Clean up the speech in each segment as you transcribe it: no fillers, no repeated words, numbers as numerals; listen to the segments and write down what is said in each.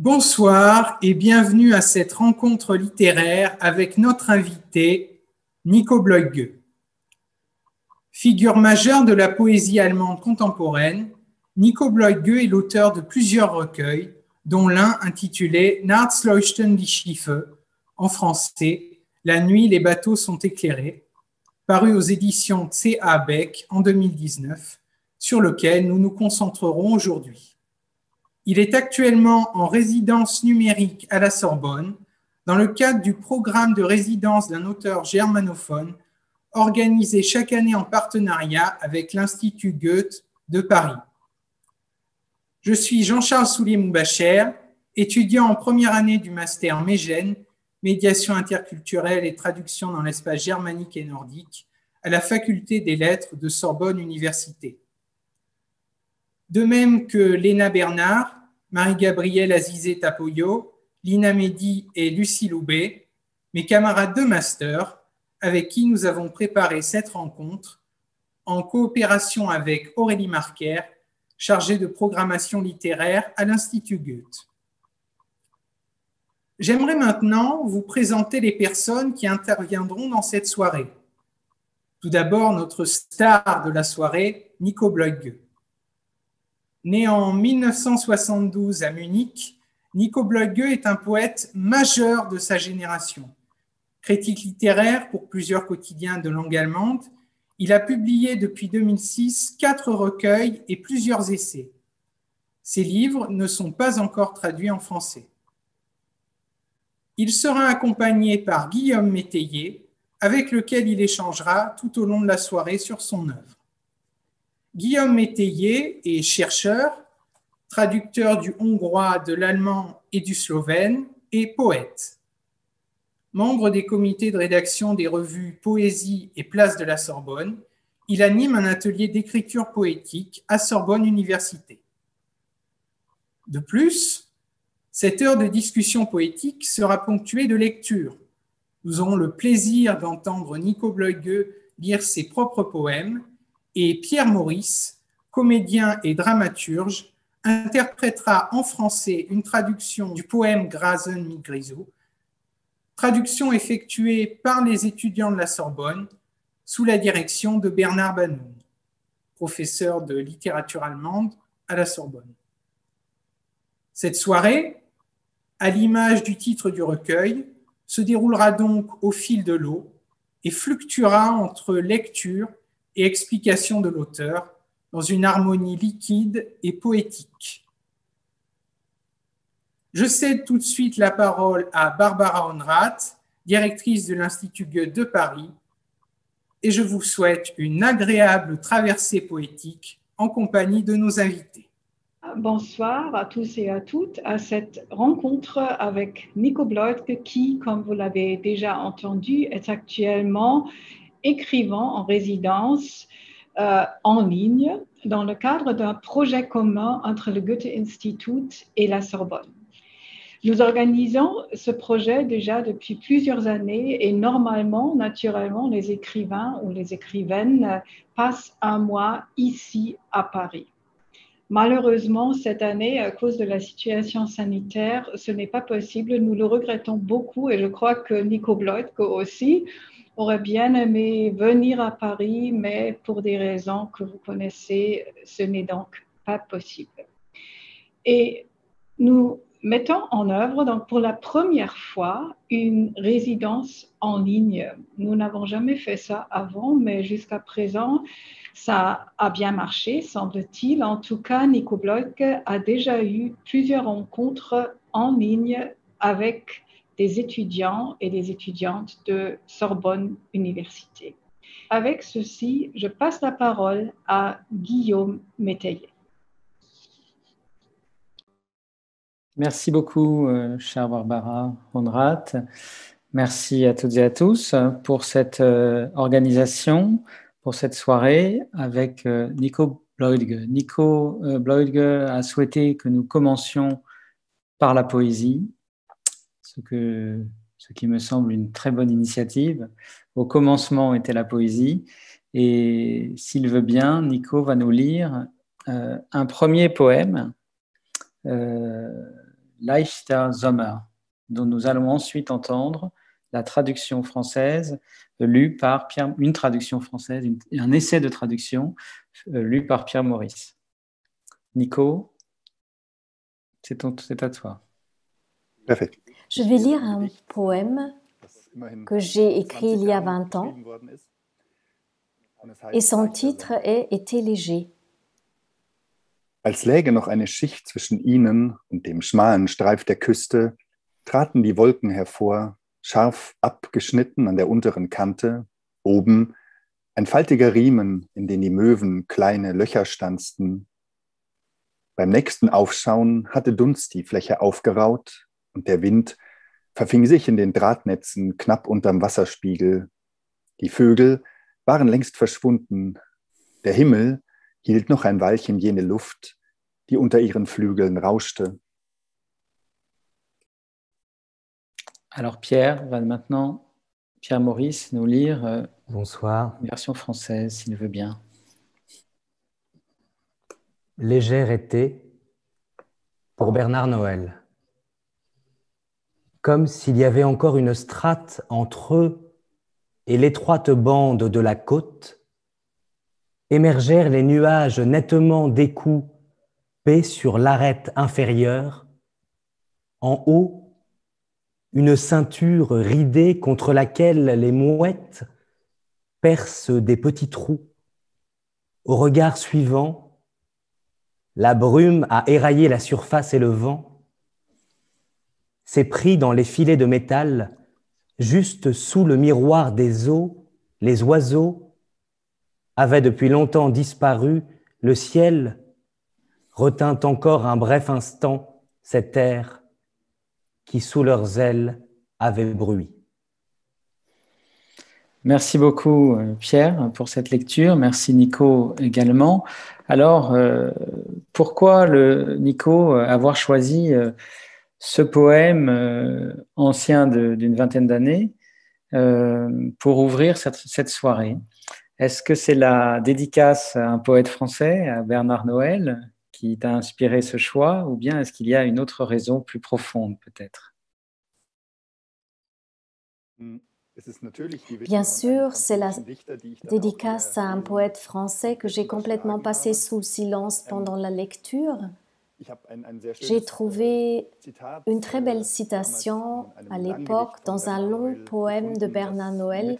Bonsoir et bienvenue à cette rencontre littéraire avec notre invité, Nico Bleugge. Figure majeure de la poésie allemande contemporaine, Nico Bleugge est l'auteur de plusieurs recueils, dont l'un intitulé Nachts leuchten die Schiffe, en français La nuit, les bateaux sont éclairés, paru aux éditions C.A. Beck en 2019, sur lequel nous nous concentrerons aujourd'hui. Il est actuellement en résidence numérique à la Sorbonne dans le cadre du programme de résidence d'un auteur germanophone organisé chaque année en partenariat avec l'Institut Goethe de Paris. Je suis Jean-Charles Soulier-Moubacher, étudiant en première année du master Mégène, médiation interculturelle et traduction dans l'espace germanique et nordique, à la faculté des lettres de Sorbonne Université. De même que Léna Bernard, Marie-Gabrielle Azizé-Tapoyo, Lina Mehdi et Lucie Loubet, mes camarades de master, avec qui nous avons préparé cette rencontre en coopération avec Aurélie Marquer, chargée de programmation littéraire à l'Institut Goethe. J'aimerais maintenant vous présenter les personnes qui interviendront dans cette soirée. Tout d'abord, notre star de la soirée, Nico Bleugge. Né en 1972 à Munich, Nico Bleugge est un poète majeur de sa génération. Critique littéraire pour plusieurs quotidiens de langue allemande, il a publié depuis 2006 4 recueils et plusieurs essais. Ses livres ne sont pas encore traduits en français. Il sera accompagné par Guillaume Métayer, avec lequel il échangera tout au long de la soirée sur son œuvre. Guillaume Métayer est chercheur, traducteur du hongrois, de l'allemand et du slovène, et poète. Membre des comités de rédaction des revues Poésie et Place de la Sorbonne, il anime un atelier d'écriture poétique à Sorbonne Université. De plus, cette heure de discussion poétique sera ponctuée de lectures. Nous aurons le plaisir d'entendre Nico Bleugge lire ses propres poèmes et Pierre Maurice, comédien et dramaturge, interprétera en français une traduction du poème Grasen mit Grisou, traduction effectuée par les étudiants de la Sorbonne sous la direction de Bernard Banoun, professeur de littérature allemande à la Sorbonne. Cette soirée, à l'image du titre du recueil, se déroulera donc au fil de l'eau et fluctuera entre lecture et explication de l'auteur dans une harmonie liquide et poétique. Je cède tout de suite la parole à Barbara Honrath, directrice de l'Institut Goethe de Paris, et je vous souhaite une agréable traversée poétique en compagnie de nos invités. Bonsoir à tous et à toutes à cette rencontre avec Nico Bleugge qui, comme vous l'avez déjà entendu, est actuellement écrivain en résidence en ligne dans le cadre d'un projet commun entre le Goethe-Institut et la Sorbonne. Nous organisons ce projet déjà depuis plusieurs années et normalement, naturellement, les écrivains ou les écrivaines passent un mois ici à Paris. Malheureusement, cette année, à cause de la situation sanitaire, ce n'est pas possible. Nous le regrettons beaucoup et je crois que Nico Bleugge aussi aurait bien aimé venir à Paris, mais pour des raisons que vous connaissez, ce n'est donc pas possible. Et nous mettons en œuvre donc pour la première fois une résidence en ligne. Nous n'avons jamais fait ça avant, mais jusqu'à présent, ça a bien marché, semble-t-il. En tout cas, Nico Bleugge a déjà eu plusieurs rencontres en ligne avec des étudiants et des étudiantes de Sorbonne Université. Avec ceci, je passe la parole à Guillaume Métayer. Merci beaucoup, chère Barbara Honrath. Merci à toutes et à tous pour cette organisation, pour cette soirée avec Nico Bleugge. Nico Bleugge a souhaité que nous commencions par la poésie, ce qui me semble une très bonne initiative. Au commencement était la poésie et s'il veut bien, Nico va nous lire un premier poème Leichter Sommer, dont nous allons ensuite entendre la traduction française lue par Pierre, une traduction française, un essai de traduction lu par Pierre Maurice. Nico, c'est à toi. Parfait. Je vais lire un poème que j'ai écrit il y a 20 ans et son titre est « Été léger ». Als läge noch eine Schicht zwischen ihnen und dem schmalen Streif der Küste, traten die Wolken hervor, scharf abgeschnitten an der unteren Kante, oben ein faltiger Riemen, in den die Möwen kleine Löcher stanzten. Beim nächsten Aufschauen hatte Dunst die Fläche aufgeraut und der Wind verfing sich in den Drahtnetzen knapp unterm Wasserspiegel. Die Vögel waren längst verschwunden. Der Himmel hielt noch ein Weilchen jene Luft, die unter ihren Flügeln rauschte. Alors Pierre va maintenant, Pierre Maurice, nous lire Bonsoir. Une version française, s'il veut bien. Légère été pour Bernard Noël. Comme s'il y avait encore une strate entre eux et l'étroite bande de la côte, émergèrent les nuages nettement découpés sur l'arête inférieure. En haut, une ceinture ridée contre laquelle les mouettes percent des petits trous. Au regard suivant, la brume a éraillé la surface et le vent s'est pris dans les filets de métal, juste sous le miroir des eaux, les oiseaux avaient depuis longtemps disparu, le ciel retint encore un bref instant cet air qui sous leurs ailes avait bruit. Merci beaucoup Pierre pour cette lecture, merci Nico également. Alors, pourquoi Nico avoir choisi ce poème ancien d'une vingtaine d'années pour ouvrir cette soirée? Est-ce que c'est la dédicace à un poète français, à Bernard Noël, qui t'a inspiré ce choix, ou bien est-ce qu'il y a une autre raison plus profonde peut-être? Bien sûr, c'est la dédicace à un poète français que j'ai complètement passé sous le silence pendant la lecture. J'ai trouvé une très belle citation à l'époque dans un long poème de Bernard Noël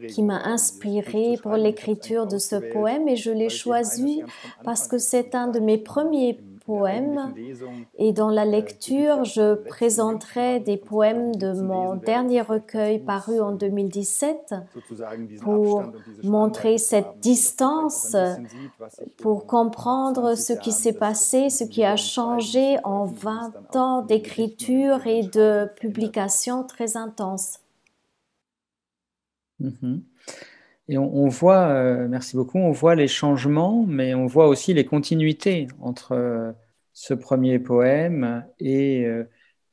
qui m'a inspirée pour l'écriture de ce poème et je l'ai choisi parce que c'est un de mes premiers poèmes et dans la lecture, je présenterai des poèmes de mon dernier recueil paru en 2017 pour montrer cette distance, pour comprendre ce qui s'est passé, ce qui a changé en 20 ans d'écriture et de publication très intense. Et on voit, merci beaucoup, on voit les changements, mais on voit aussi les continuités entre ce premier poème et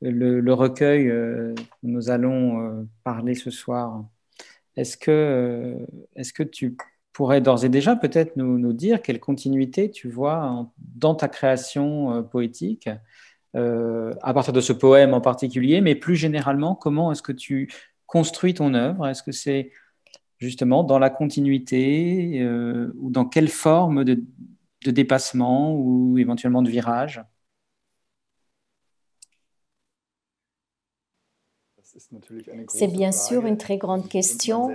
le recueil dont nous allons parler ce soir. Est-ce que tu pourrais d'ores et déjà peut-être nous dire quelle continuité tu vois dans ta création poétique, à partir de ce poème en particulier, mais plus généralement, comment est-ce que tu construis ton œuvre? Est-ce que c'est justement dans la continuité ou dans quelle forme de dépassement ou éventuellement de virage? C'est bien sûr une très grande question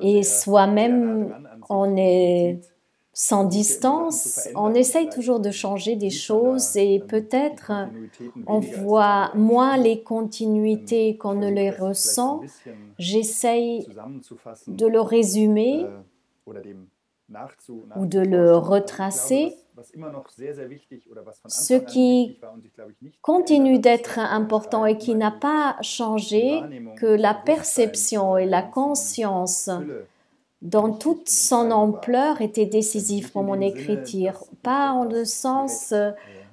et soi-même on est sans distance, on essaye toujours de changer des choses et peut-être on voit moins les continuités qu'on ne les ressent. J'essaye de le résumer ou de le retracer. Ce qui continue d'être important et qui n'a pas changé, que la perception et la conscience dans toute son ampleur étaient décisives pour mon écriture. Pas en le sens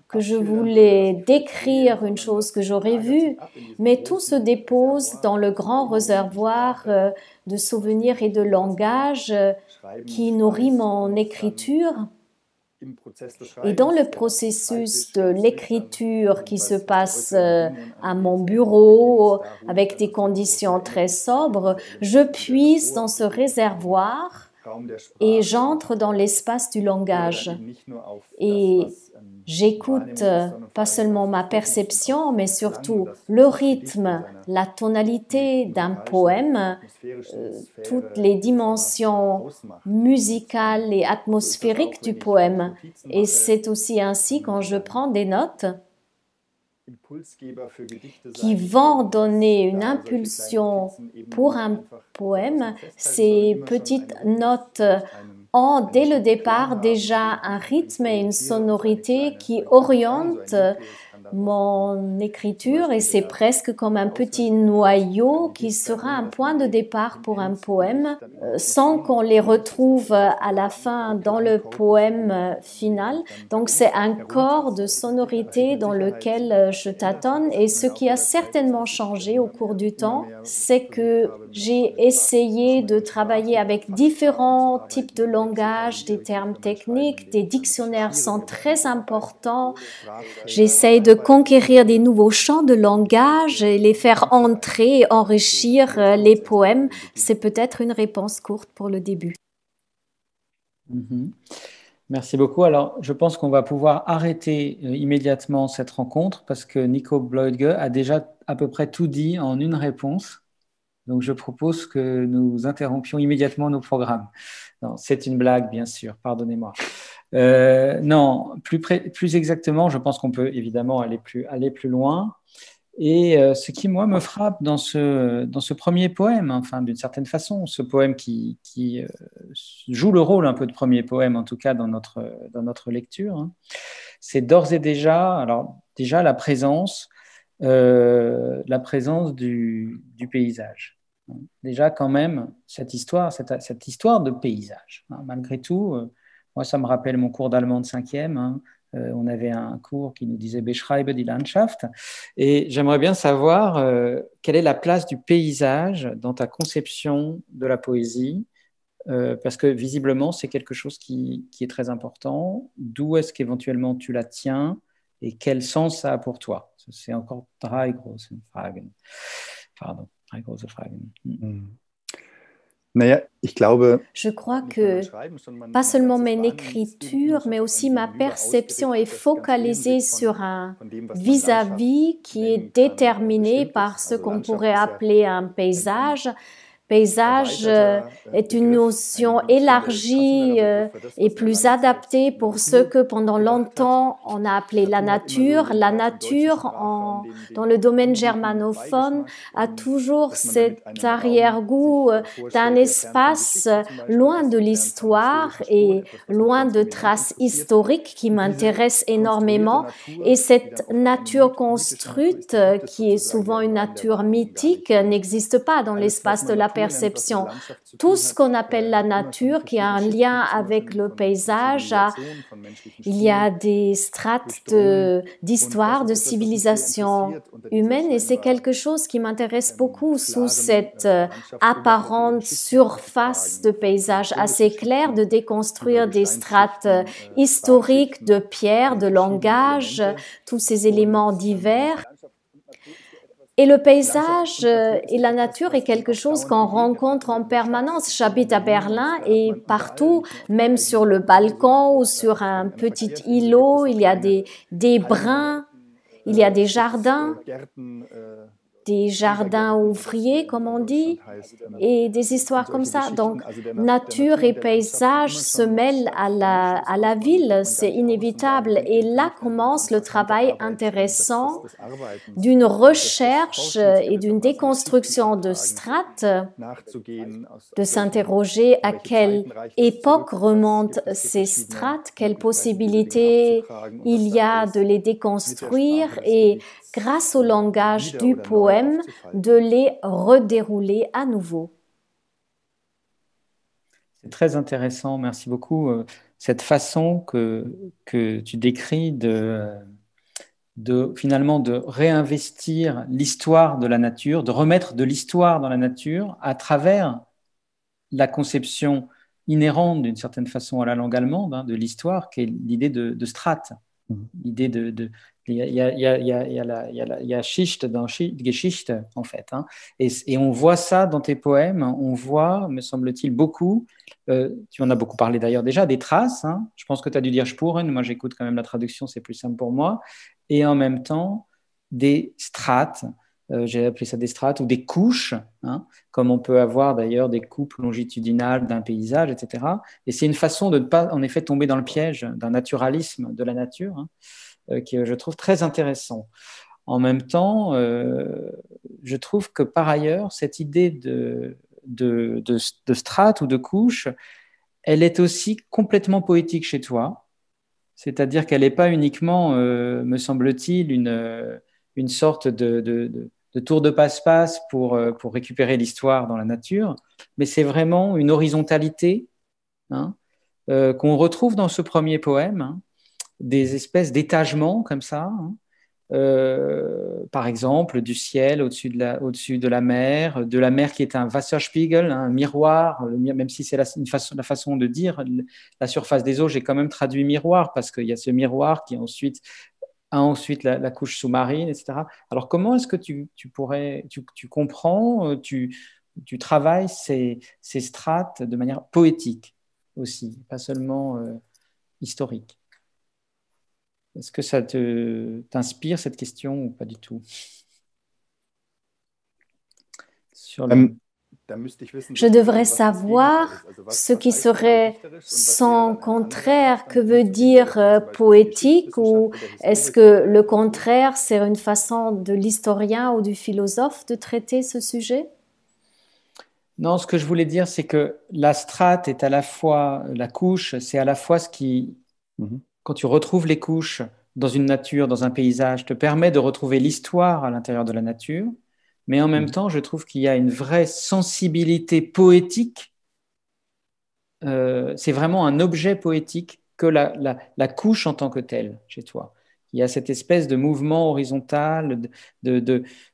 que je voulais décrire une chose que j'aurais vue, mais tout se dépose dans le grand réservoir de souvenirs et de langage qui nourrit mon écriture. Et dans le processus de l'écriture qui se passe à mon bureau, avec des conditions très sobres, je puise dans ce réservoir et j'entre dans l'espace du langage. Et j'écoute pas seulement ma perception, mais surtout le rythme, la tonalité d'un poème, toutes les dimensions musicales et atmosphériques du poème. Et c'est aussi ainsi quand je prends des notes qui vont donner une impulsion pour un poème. Ces petites notes ont dès le départ déjà un rythme et une sonorité qui orientent mon écriture et c'est presque comme un petit noyau qui sera un point de départ pour un poème sans qu'on les retrouve à la fin dans le poème final. Donc c'est un corps de sonorité dans lequel je tâtonne et ce qui a certainement changé au cours du temps, c'est que j'ai essayé de travailler avec différents types de langage, des termes techniques, des dictionnaires sont très importants. J'essaye de conquérir des nouveaux champs de langage et les faire entrer et enrichir les poèmes. C'est peut-être une réponse courte pour le début. Merci beaucoup. Alors, je pense qu'on va pouvoir arrêter immédiatement cette rencontre parce que Nico Bloedge a déjà à peu près tout dit en une réponse. Donc, je propose que nous interrompions immédiatement nos programmes. Non, c'est une blague, bien sûr, pardonnez-moi. Non, plus exactement, je pense qu'on peut évidemment aller plus loin. Et ce qui, moi, me frappe dans ce premier poème, enfin, d'une certaine façon, ce poème qui joue le rôle un peu de premier poème, en tout cas dans notre lecture, hein, c'est d'ores et déjà, la présence du paysage. Déjà, quand même, cette histoire de paysage. Hein, malgré tout, moi, ça me rappelle mon cours d'allemand de 5e. Hein, on avait un cours qui nous disait Beschreibe die Landschaft. Et j'aimerais bien savoir quelle est la place du paysage dans ta conception de la poésie, parce que visiblement, c'est quelque chose qui est très important. D'où est-ce qu'éventuellement tu la tiens et quel sens ça a pour toi? C'est encore drei große Fragen. Pardon. Je crois que pas seulement mon écriture, mais aussi ma perception est focalisée sur un vis-à-vis qui est déterminé par ce qu'on pourrait appeler un paysage. Paysage est une notion élargie et plus adaptée pour ce que pendant longtemps on a appelé la nature. La nature, dans le domaine germanophone, a toujours cet arrière-goût d'un espace loin de l'histoire et loin de traces historiques qui m'intéressent énormément. Et cette nature construite, qui est souvent une nature mythique, n'existe pas dans l'espace de la perception. Tout ce qu'on appelle la nature, qui a un lien avec le paysage, il y a des strates d'histoire, de civilisation humaine, et c'est quelque chose qui m'intéresse beaucoup sous cette apparente surface de paysage assez claire, de déconstruire des strates historiques de pierre, de langage, tous ces éléments divers. Et le paysage et la nature est quelque chose qu'on rencontre en permanence. J'habite à Berlin et partout, même sur le balcon ou sur un petit îlot, il y a des brins, il y a des jardins ouvriers, comme on dit, et des histoires comme ça. Donc, nature et paysage se mêlent à la ville, c'est inévitable. Et là commence le travail intéressant d'une recherche et d'une déconstruction de strates, de s'interroger à quelle époque remontent ces strates, quelles possibilités il y a de les déconstruire et grâce au langage du poème, de les redérouler à nouveau. C'est très intéressant, merci beaucoup. Cette façon que tu décris finalement de réinvestir l'histoire de la nature, de remettre de l'histoire dans la nature à travers la conception inhérente d'une certaine façon à la langue allemande, hein, de l'histoire, qui est l'idée de strate. L'idée il y a Schicht dans Geschichte, en fait. Hein. Et on voit ça dans tes poèmes, on voit, me semble-t-il, beaucoup, tu en as beaucoup parlé d'ailleurs déjà, des traces. Hein. Je pense que tu as dû dire Spuren, moi j'écoute quand même la traduction, c'est plus simple pour moi. Et en même temps, des strates, j'ai appelé ça des strates, ou des couches, hein, comme on peut avoir d'ailleurs des coupes longitudinales d'un paysage, etc. Et c'est une façon de ne pas, en effet, tomber dans le piège d'un naturalisme de la nature, hein, qui je trouve très intéressant. En même temps, je trouve que par ailleurs, cette idée de strate ou de couche, elle est aussi complètement poétique chez toi. C'est-à-dire qu'elle n'est pas uniquement, me semble-t-il, une sorte de tour de passe-passe pour récupérer l'histoire dans la nature, mais c'est vraiment une horizontalité, hein, qu'on retrouve dans ce premier poème, hein, des espèces d'étagements comme ça, hein, par exemple du ciel au-dessus de la mer qui est un Wasserspiegel, un miroir, même si c'est la façon de dire la surface des eaux, j'ai quand même traduit miroir parce qu'il y a ce miroir qui ensuite la couche sous-marine, etc. Alors comment est-ce que tu comprends, tu travailles ces strates de manière poétique aussi, pas seulement historique? Est-ce que ça t'inspire cette question ou pas du tout? Je devrais savoir ce qui serait son contraire, que veut dire poétique, ou est-ce que le contraire, c'est une façon de l'historien ou du philosophe de traiter ce sujet? Non, ce que je voulais dire, c'est que la strate est à la fois, la couche, c'est à la fois ce qui, quand tu retrouves les couches dans une nature, dans un paysage, te permet de retrouver l'histoire à l'intérieur de la nature, mais en même temps, je trouve qu'il y a une vraie sensibilité poétique. C'est vraiment un objet poétique que la couche en tant que telle chez toi. Il y a cette espèce de mouvement horizontal,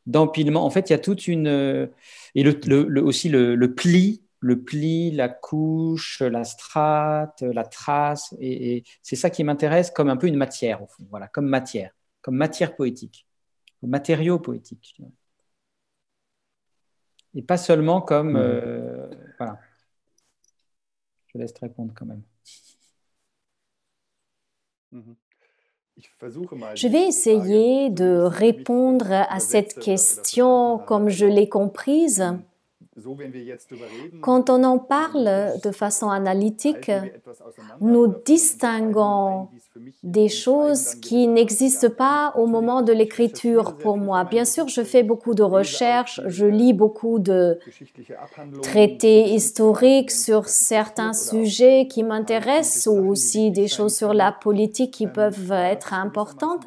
d'empilement. En fait, il y a toute une... Et aussi le pli, la couche, la strate, la trace. Et c'est ça qui m'intéresse comme un peu une matière, au fond. Voilà, comme matière poétique, comme matériau poétique. Je dirais. Et pas seulement comme... voilà. Je laisse te répondre quand même. Je vais essayer de répondre à cette question comme je l'ai comprise. Quand on en parle de façon analytique, nous distinguons des choses qui n'existent pas au moment de l'écriture pour moi. Bien sûr, je fais beaucoup de recherches, je lis beaucoup de traités historiques sur certains sujets qui m'intéressent ou aussi des choses sur la politique qui peuvent être importantes.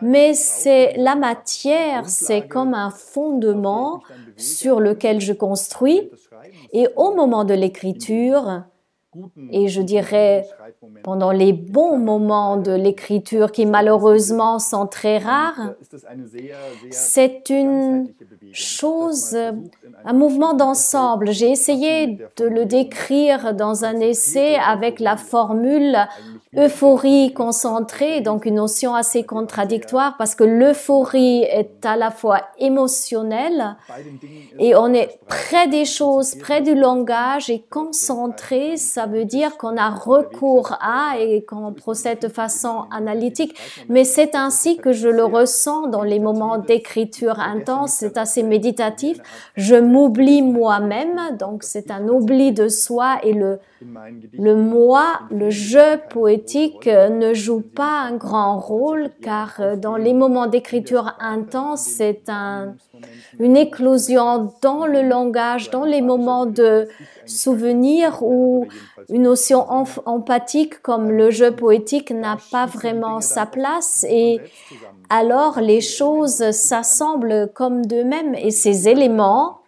Mais c'est la matière, c'est comme un fondement sur lequel je construis. Et au moment de l'écriture, et je dirais pendant les bons moments de l'écriture qui malheureusement sont très rares, c'est une chose, un mouvement d'ensemble. J'ai essayé de le décrire dans un essai avec la formule euphorie concentrée, donc une notion assez contradictoire parce que l'euphorie est à la fois émotionnelle et on est près des choses, près du langage, et concentré, ça veut dire qu'on a recours à et qu'on procède de façon analytique. Mais c'est ainsi que je le ressens dans les moments d'écriture intense, c'est assez méditatif. Je m'oublie moi-même, donc c'est un oubli de soi, et le moi, le je poétique ne joue pas un grand rôle, car dans les moments d'écriture intense, c'est une éclosion dans le langage, dans les moments de souvenir où une notion empathique comme le jeu poétique n'a pas vraiment sa place, et alors les choses s'assemblent comme d'eux-mêmes, et ces éléments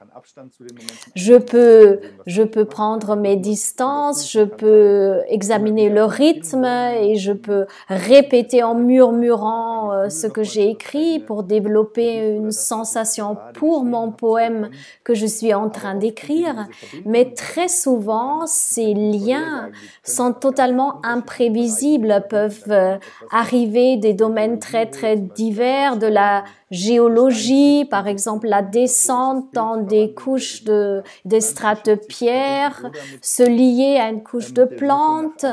Je peux prendre mes distances, je peux examiner le rythme et je peux répéter en murmurant ce que j'ai écrit pour développer une sensation pour mon poème que je suis en train d'écrire. Mais très souvent, ces liens sont totalement imprévisibles, peuvent arriver des domaines très très divers, de la géologie, par exemple la descente dans des couches des strates de pierre, se lier à une couche de plantes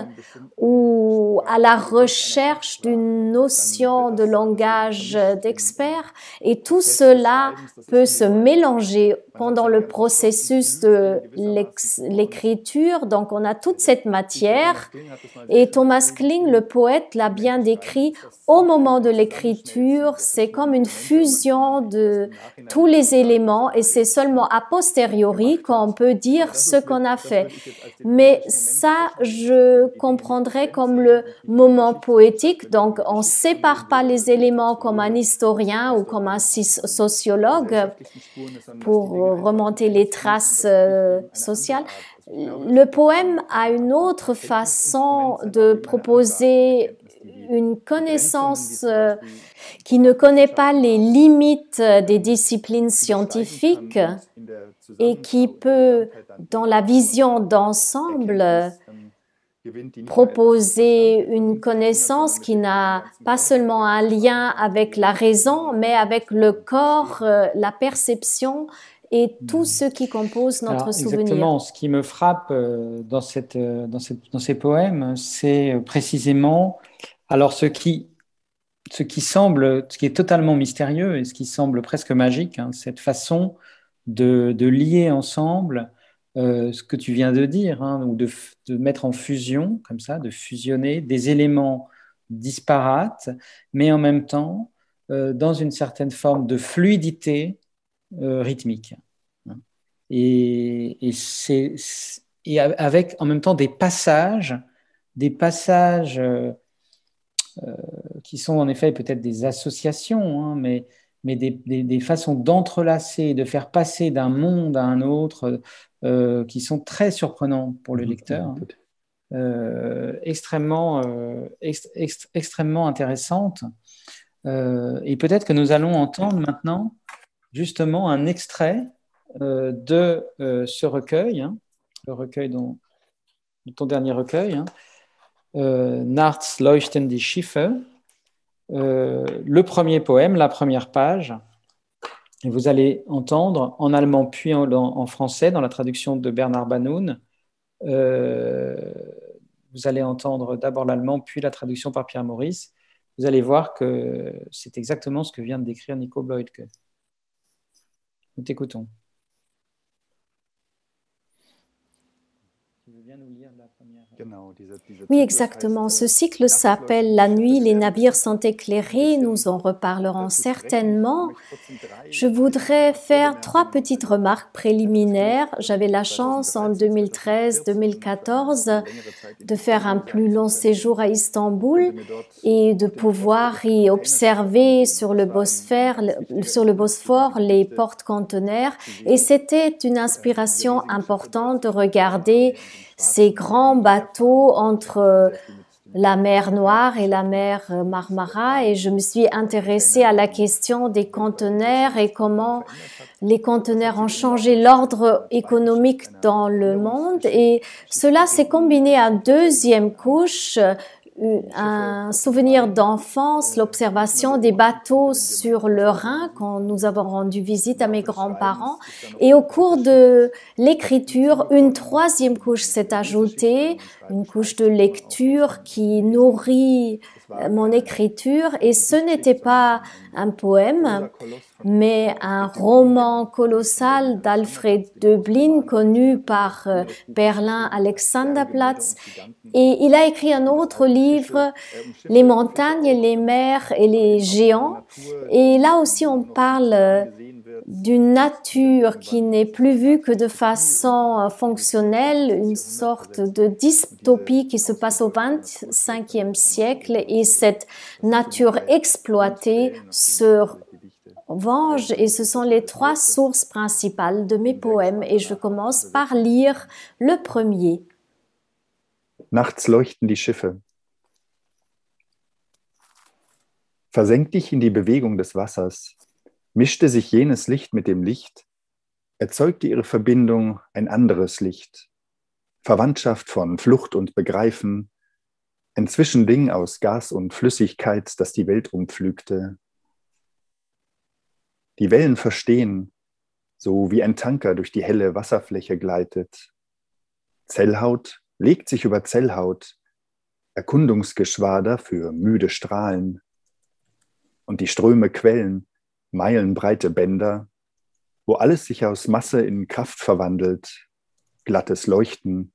ou à la recherche d'une notion de langage d'expert. Et tout cela peut se mélanger pendant le processus de l'écriture. Donc on a toute cette matière et Thomas Kling, le poète, l'a bien décrit. Au moment de l'écriture, c'est comme une fusion de tous les éléments et c'est seulement a posteriori qu'on peut dire ce qu'on a fait. Mais ça, je comprendrais comme le moment poétique. Donc, on ne sépare pas les éléments comme un historien ou comme un sociologue pour remonter les traces sociales. Le poème a une autre façon de proposer une connaissance qui ne connaît pas les limites des disciplines scientifiques et qui peut, dans la vision d'ensemble, proposer une connaissance qui n'a pas seulement un lien avec la raison, mais avec le corps, la perception et tout ce qui compose notre souvenir. Exactement, ce qui me frappe dans ces poèmes, c'est précisément alors ce qui est totalement mystérieux et ce qui semble presque magique, hein, cette façon de lier ensemble ce que tu viens de dire, hein, ou de mettre en fusion, comme ça, de fusionner des éléments disparates, mais en même temps dans une certaine forme de fluidité rythmique. Et avec en même temps des passages qui sont en effet peut-être des associations, hein, mais des façons d'entrelacer, de faire passer d'un monde à un autre qui sont très surprenants pour le lecteur, extrêmement intéressantes. Et peut-être que nous allons entendre maintenant justement un extrait de ce recueil, hein, le recueil de ton dernier recueil, hein, Nachts leuchten die Schiffe, le premier poème, la première page. Et vous allez entendre en allemand puis en français, dans la traduction de Bernard Banoun. Vous allez entendre d'abord l'allemand, puis la traduction par Pierre Maurice. Vous allez voir que c'est exactement ce que vient de décrire Nico Bloedke. Nous t'écoutons. Oui, exactement. Ce cycle s'appelle « La nuit, les navires sont éclairés ». Nous en reparlerons certainement. Je voudrais faire 3 petites remarques préliminaires. J'avais la chance en 2013-2014 de faire un plus long séjour à Istanbul et de pouvoir y observer sur le Bosphore les porte-conteneurs. Et c'était une inspiration importante de regarder ces grands bateaux entre la mer Noire et la mer Marmara, et je me suis intéressée à la question des conteneurs et comment les conteneurs ont changé l'ordre économique dans le monde, et cela s'est combiné à une deuxième couche, un souvenir d'enfance, l'observation des bateaux sur le Rhin quand nous avons rendu visite à mes grands-parents. Et au cours de l'écriture, une 3e couche s'est ajoutée, une couche de lecture qui nourrit mon écriture. Et ce n'était pas un poème, mais un roman colossal d'Alfred Döblin, connu par Berlin Alexanderplatz. Et il a écrit un autre livre, Les montagnes, les mers et les géants. Et là aussi, on parle d'une nature qui n'est plus vue que de façon fonctionnelle, une sorte de dystopie qui se passe au XXe siècle. Et cette nature exploitée se Venge, et ce sont les 3 sources principales de mes poèmes, et je commence par lire le premier. Nachts leuchten die Schiffe. Versenk dich in die Bewegung des Wassers, mischte sich jenes Licht mit dem Licht, erzeugte ihre Verbindung ein anderes Licht, Verwandtschaft von Flucht und Begreifen, ein Zwischending aus Gas und Flüssigkeit, das die Welt umpflügte. Die Wellen verstehen, so wie ein Tanker durch die helle Wasserfläche gleitet. Zellhaut legt sich über Zellhaut, Erkundungsgeschwader für müde Strahlen. Und die Ströme quellen, meilenbreite Bänder, wo alles sich aus Masse in Kraft verwandelt, glattes Leuchten,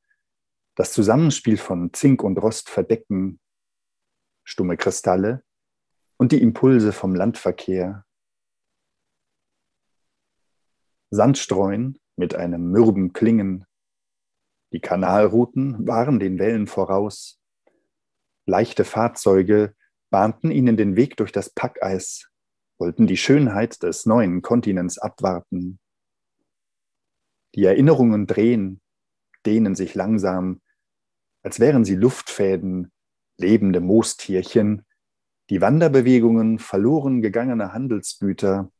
das Zusammenspiel von Zink und Rost verdecken, stumme Kristalle und die Impulse vom Landverkehr. Sandstreuen mit einem mürben Klingen. Die Kanalrouten waren den Wellen voraus. Leichte Fahrzeuge bahnten ihnen den Weg durch das Packeis, wollten die Schönheit des neuen Kontinents abwarten. Die Erinnerungen drehen, dehnen sich langsam, als wären sie Luftfäden, lebende Moostierchen, die Wanderbewegungen verloren gegangener Handelsgüter,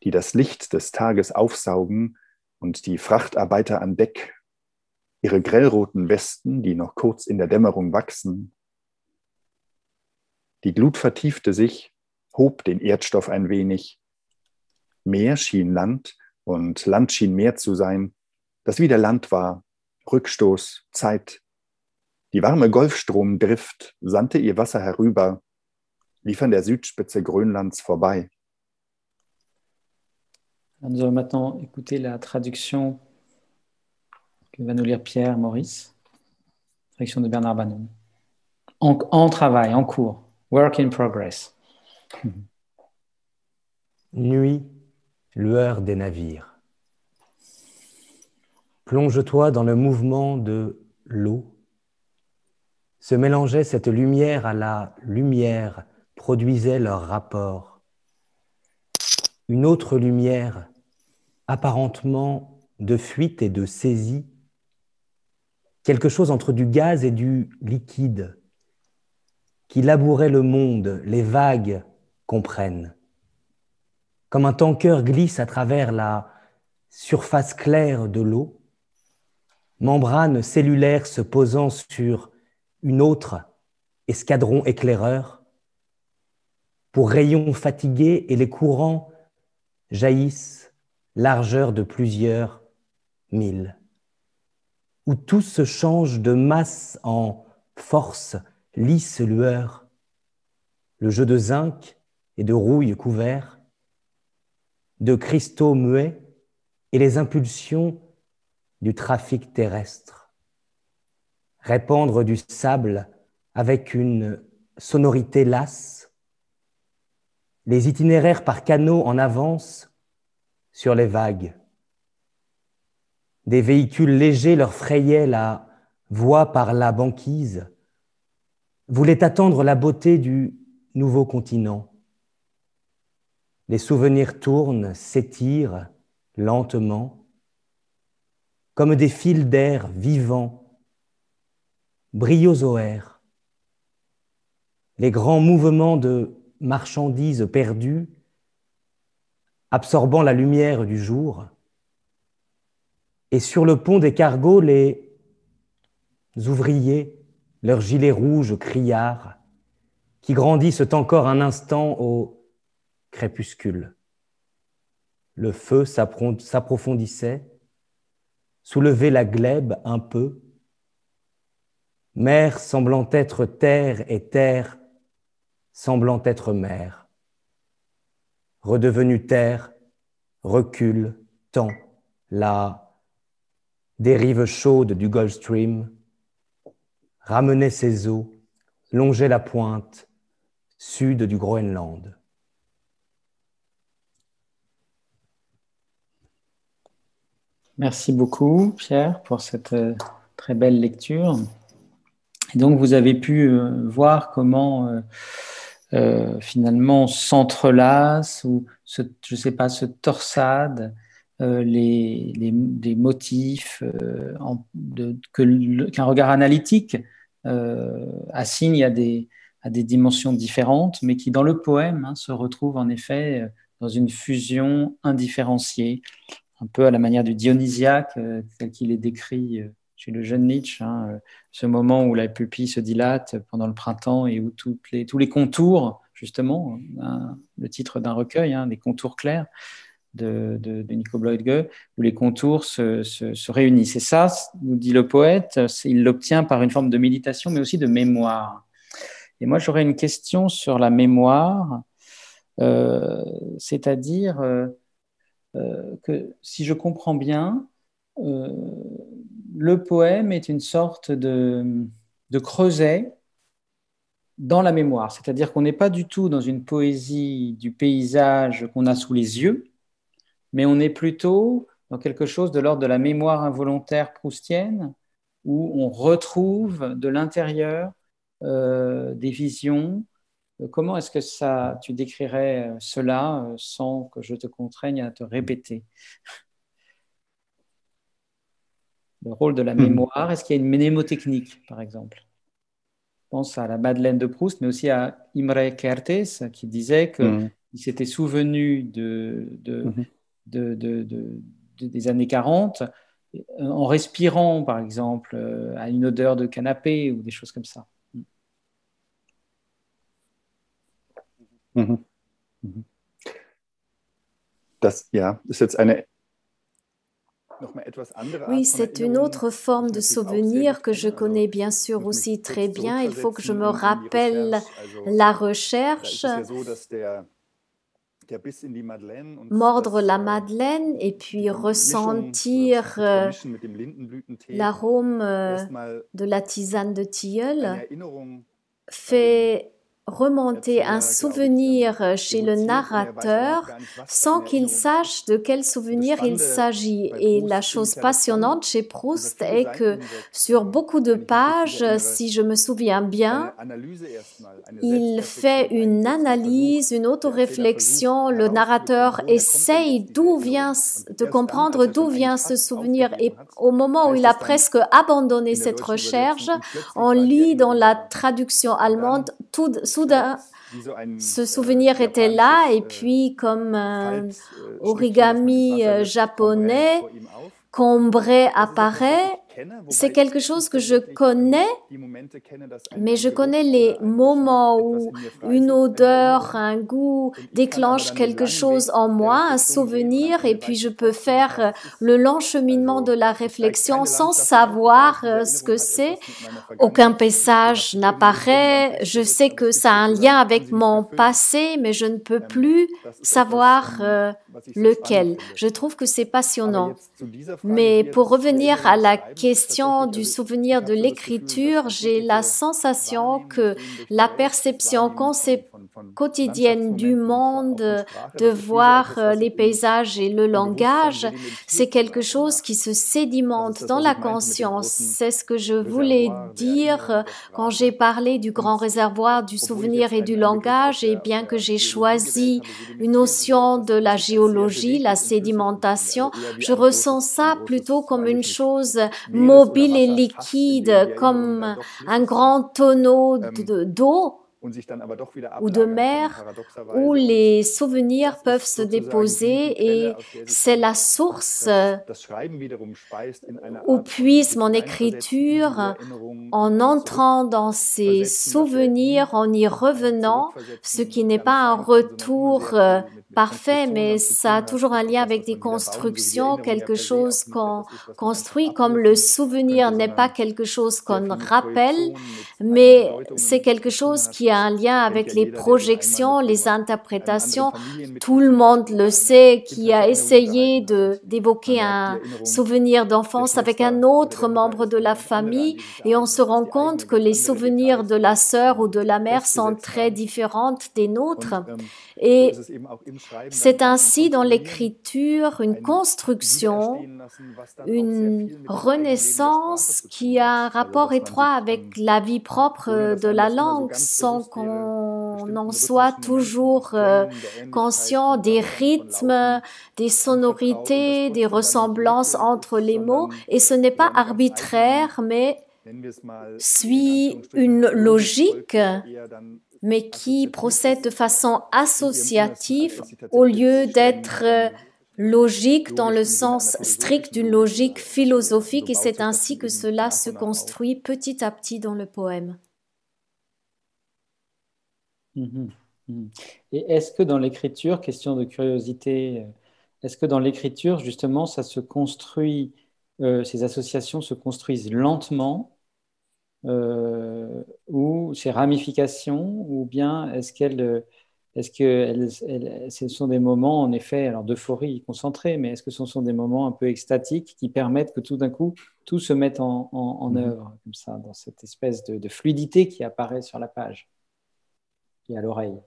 die das Licht des Tages aufsaugen und die Frachtarbeiter an Deck, ihre grellroten Westen, die noch kurz in der Dämmerung wachsen. Die Glut vertiefte sich, hob den Erdstoff ein wenig. Meer schien Land und Land schien Meer zu sein, das wieder Land war, Rückstoß, Zeit. Die warme Golfstromdrift sandte ihr Wasser herüber, lief an der Südspitze Grönlands vorbei. Nous allons maintenant écouter la traduction que va nous lire Pierre Maurice, traduction de Bernard Bannon. En travail, en cours, work in progress. Nuit, lueur des navires. Plonge-toi dans le mouvement de l'eau. Se mélangeait cette lumière à la lumière, produisait leur rapport. Une autre lumière, apparentement de fuite et de saisie, quelque chose entre du gaz et du liquide, qui labourait le monde, les vagues comprennent. Comme un tanker glisse à travers la surface claire de l'eau, membrane cellulaire se posant sur une autre, escadron éclaireur, pour rayons fatigués et les courants jaillissent, largeur de plusieurs milles, où tout se change de masse en force, lisse lueur, le jeu de zinc et de rouille couvert, de cristaux muets et les impulsions du trafic terrestre. Répandre du sable avec une sonorité lasse, les itinéraires par canaux en avance sur les vagues. Des véhicules légers leur frayaient la voie par la banquise, voulaient attendre la beauté du nouveau continent. Les souvenirs tournent, s'étirent lentement, comme des fils d'air vivants, bryozoaires. Les grands mouvements de marchandises perdues, absorbant la lumière du jour, et sur le pont des cargos, les ouvriers, leurs gilets rouges criards, qui grandissent encore un instant au crépuscule. Le feu s'approfondissait, soulevait la glèbe un peu, mer semblant être terre et terre semblant être mer. Redevenue terre, recule, temps, la dérive chaude du Gulf Stream ramenait ses eaux, longeait la pointe sud du Groenland. Merci beaucoup, Pierre, pour cette très belle lecture. Et donc, vous avez pu voir comment finalement s'entrelacent ou je sais pas, se torsadent les motifs qu'un regard analytique assigne à des dimensions différentes, mais qui dans le poème se retrouvent en effet dans une fusion indifférenciée, un peu à la manière du Dionysiaque, tel qu'il est décrit chez le jeune Nietzsche, ce moment où la pupille se dilate pendant le printemps et où tous les contours, justement, le titre d'un recueil, les contours clairs de Nico Bloedge, où les contours se réunissent. Et ça, nous dit le poète, il l'obtient par une forme de méditation, mais aussi de mémoire. Et moi, j'aurais une question sur la mémoire, c'est-à-dire que si je comprends bien, le poème est une sorte de creuset dans la mémoire, c'est-à-dire qu'on n'est pas du tout dans une poésie du paysage qu'on a sous les yeux, mais on est plutôt dans quelque chose de l'ordre de la mémoire involontaire proustienne, où on retrouve de l'intérieur des visions. Comment est-ce que tu décrirais cela sans que je te contraigne à te répéter? Le rôle de la mémoire, est-ce qu'il y a une mnémotechnique, par exemple? Je pense à la Madeleine de Proust, mais aussi à Imre Kertész, qui disait qu'il s'était souvenu des années 40 en respirant, par exemple, à une odeur de canapé ou des choses comme ça. Oui, c'est une autre forme de souvenir que je connais bien sûr aussi très bien. Il faut que je me rappelle la recherche, mordre la madeleine et puis ressentir l'arôme de la tisane de tilleul fait remonter un souvenir chez le narrateur sans qu'il sache de quel souvenir il s'agit. Et la chose passionnante chez Proust est que sur beaucoup de pages, si je me souviens bien, il fait une analyse, une autoréflexion. Le narrateur essaye de comprendre d'où vient ce souvenir. Et au moment où il a presque abandonné cette recherche, on lit dans la traduction allemande soudain, ce souvenir était là et puis comme un origami japonais, Combray apparaît. C'est quelque chose que je connais, mais je connais les moments où une odeur, un goût déclenche quelque chose en moi, un souvenir, et puis je peux faire le long cheminement de la réflexion sans savoir ce que c'est. Aucun paysage n'apparaît. Je sais que ça a un lien avec mon passé, mais je ne peux plus savoir lequel. Je trouve que c'est passionnant. Mais pour revenir à la question du souvenir de l'écriture, j'ai la sensation que la perception quotidienne du monde, de voir les paysages et le langage, c'est quelque chose qui se sédimente dans la conscience. C'est ce que je voulais dire quand j'ai parlé du grand réservoir du souvenir et du langage, et bien que j'ai choisi une notion de la géologie, la sédimentation, je ressens ça plutôt comme une chose mobile et liquide, comme un grand tonneau d'eau ou de mer où les souvenirs peuvent se déposer et c'est la source où puise mon écriture en entrant dans ces souvenirs, en y revenant, ce qui n'est pas un retour parfait, mais ça a toujours un lien avec des constructions, quelque chose qu'on construit, comme le souvenir n'est pas quelque chose qu'on rappelle, mais c'est quelque chose qui a un lien avec les projections, les interprétations. Tout le monde le sait, qui a essayé d'évoquer un souvenir d'enfance avec un autre membre de la famille, et on se rend compte que les souvenirs de la sœur ou de la mère sont très différents des nôtres. Et C'est ainsi dans l'écriture une construction, une renaissance qui a un rapport étroit avec la vie propre de la langue sans qu'on en soit toujours conscient des rythmes, des sonorités, des ressemblances entre les mots. Et ce n'est pas arbitraire, mais suit une logique, mais qui procède de façon associative au lieu d'être logique dans le sens strict d'une logique philosophique, et c'est ainsi que cela se construit petit à petit dans le poème. Et est-ce que dans l'écriture, question de curiosité, est-ce que dans l'écriture, justement, ça se construit, ces associations se construisent lentement, ou ces ramifications, ou bien est-ce que ce sont des moments, en effet, alors d'euphorie concentrée, mais est-ce que ce sont des moments un peu extatiques qui permettent que tout d'un coup, tout se mette en œuvre, comme ça, dans cette espèce de fluidité qui apparaît sur la page et à l'oreille?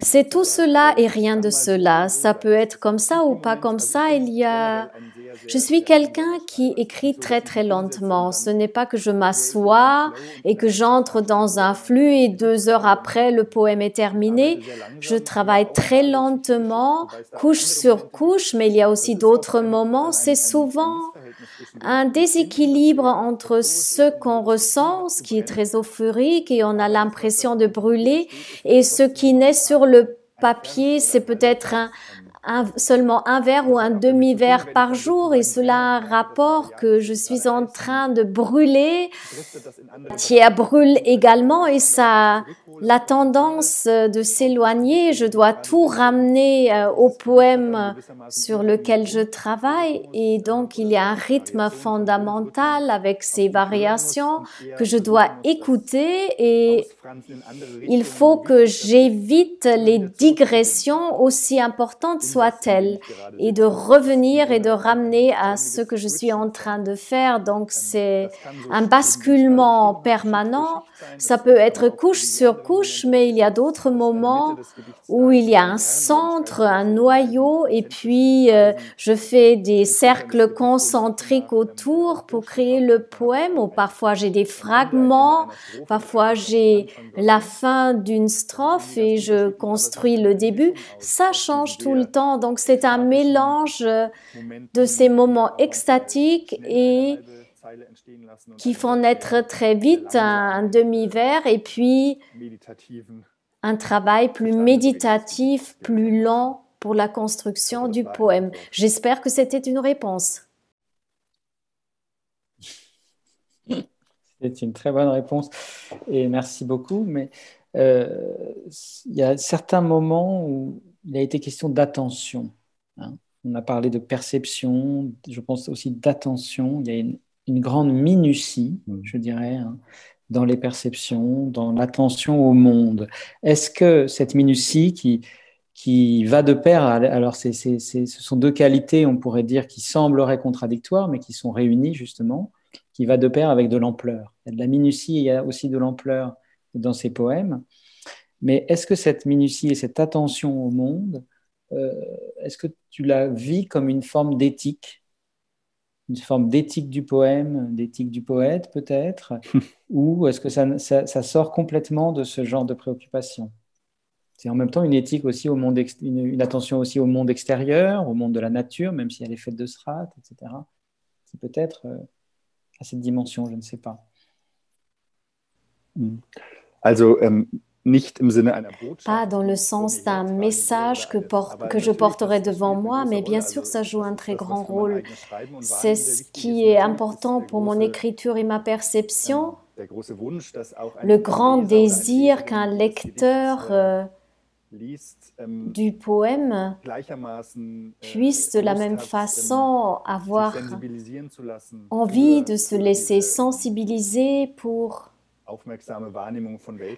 C'est tout cela et rien de cela. Ça peut être comme ça ou pas comme ça. Je suis quelqu'un qui écrit très très lentement. Ce n'est pas que je m'assois et que j'entre dans un flux et 2 heures après le poème est terminé. Je travaille très lentement, couche sur couche, mais il y a aussi d'autres moments. C'est souvent un déséquilibre entre ce qu'on ressent, ce qui est très euphorique et on a l'impression de brûler, et ce qui naît sur le papier, c'est peut-être seulement un verre ou un demi-verre par jour, et cela a un rapport que je suis en train de brûler. La matière brûle également et ça la tendance de s'éloigner. Je dois tout ramener au poème sur lequel je travaille, et donc il y a un rythme fondamental avec ces variations que je dois écouter, et il faut que j'évite les digressions aussi importantes soient-elles, et de revenir et de ramener à ce que je suis en train de faire. Donc c'est un basculement permanent. Ça peut être couche sur couche, mais il y a d'autres moments où il y a un centre, un noyau, et puis je fais des cercles concentriques autour pour créer le poème, ou parfois j'ai des fragments, parfois j'ai la fin d'une strophe et je construis le début. Ça change tout le temps, donc c'est un mélange de ces moments extatiques et qui font naître très vite un demi-vers, et puis un travail plus méditatif, plus lent pour la construction du poème. J'espère que c'était une réponse. C'est une très bonne réponse et merci beaucoup, mais il y a certains moments où il a été question d'attention. On a parlé de perception, je pense aussi d'attention. Il y a une grande minutie, je dirais, dans les perceptions, dans l'attention au monde. Est-ce que cette minutie qui va de pair, alors ce sont 2 qualités, on pourrait dire, qui sembleraient contradictoires, mais qui sont réunies justement, qui va de pair avec de l'ampleur. Il y a de la minutie et il y a aussi de l'ampleur dans ces poèmes. Mais est-ce que cette minutie et cette attention au monde, est-ce que tu la vis comme une forme d'éthique du poème, d'éthique du poète peut-être, ou est-ce que ça sort complètement de ce genre de préoccupation? C'est en même temps une éthique aussi au monde, une attention aussi au monde extérieur, au monde de la nature, même si elle est faite de strates, etc. C'est peut-être à cette dimension, je ne sais pas. Also, pas dans le sens d'un message que je porterai devant moi, mais bien sûr, ça joue un très grand rôle. C'est ce qui est important pour mon écriture et ma perception. Le grand désir qu'un lecteur du poème puisse de la même façon avoir envie de se laisser sensibiliser pour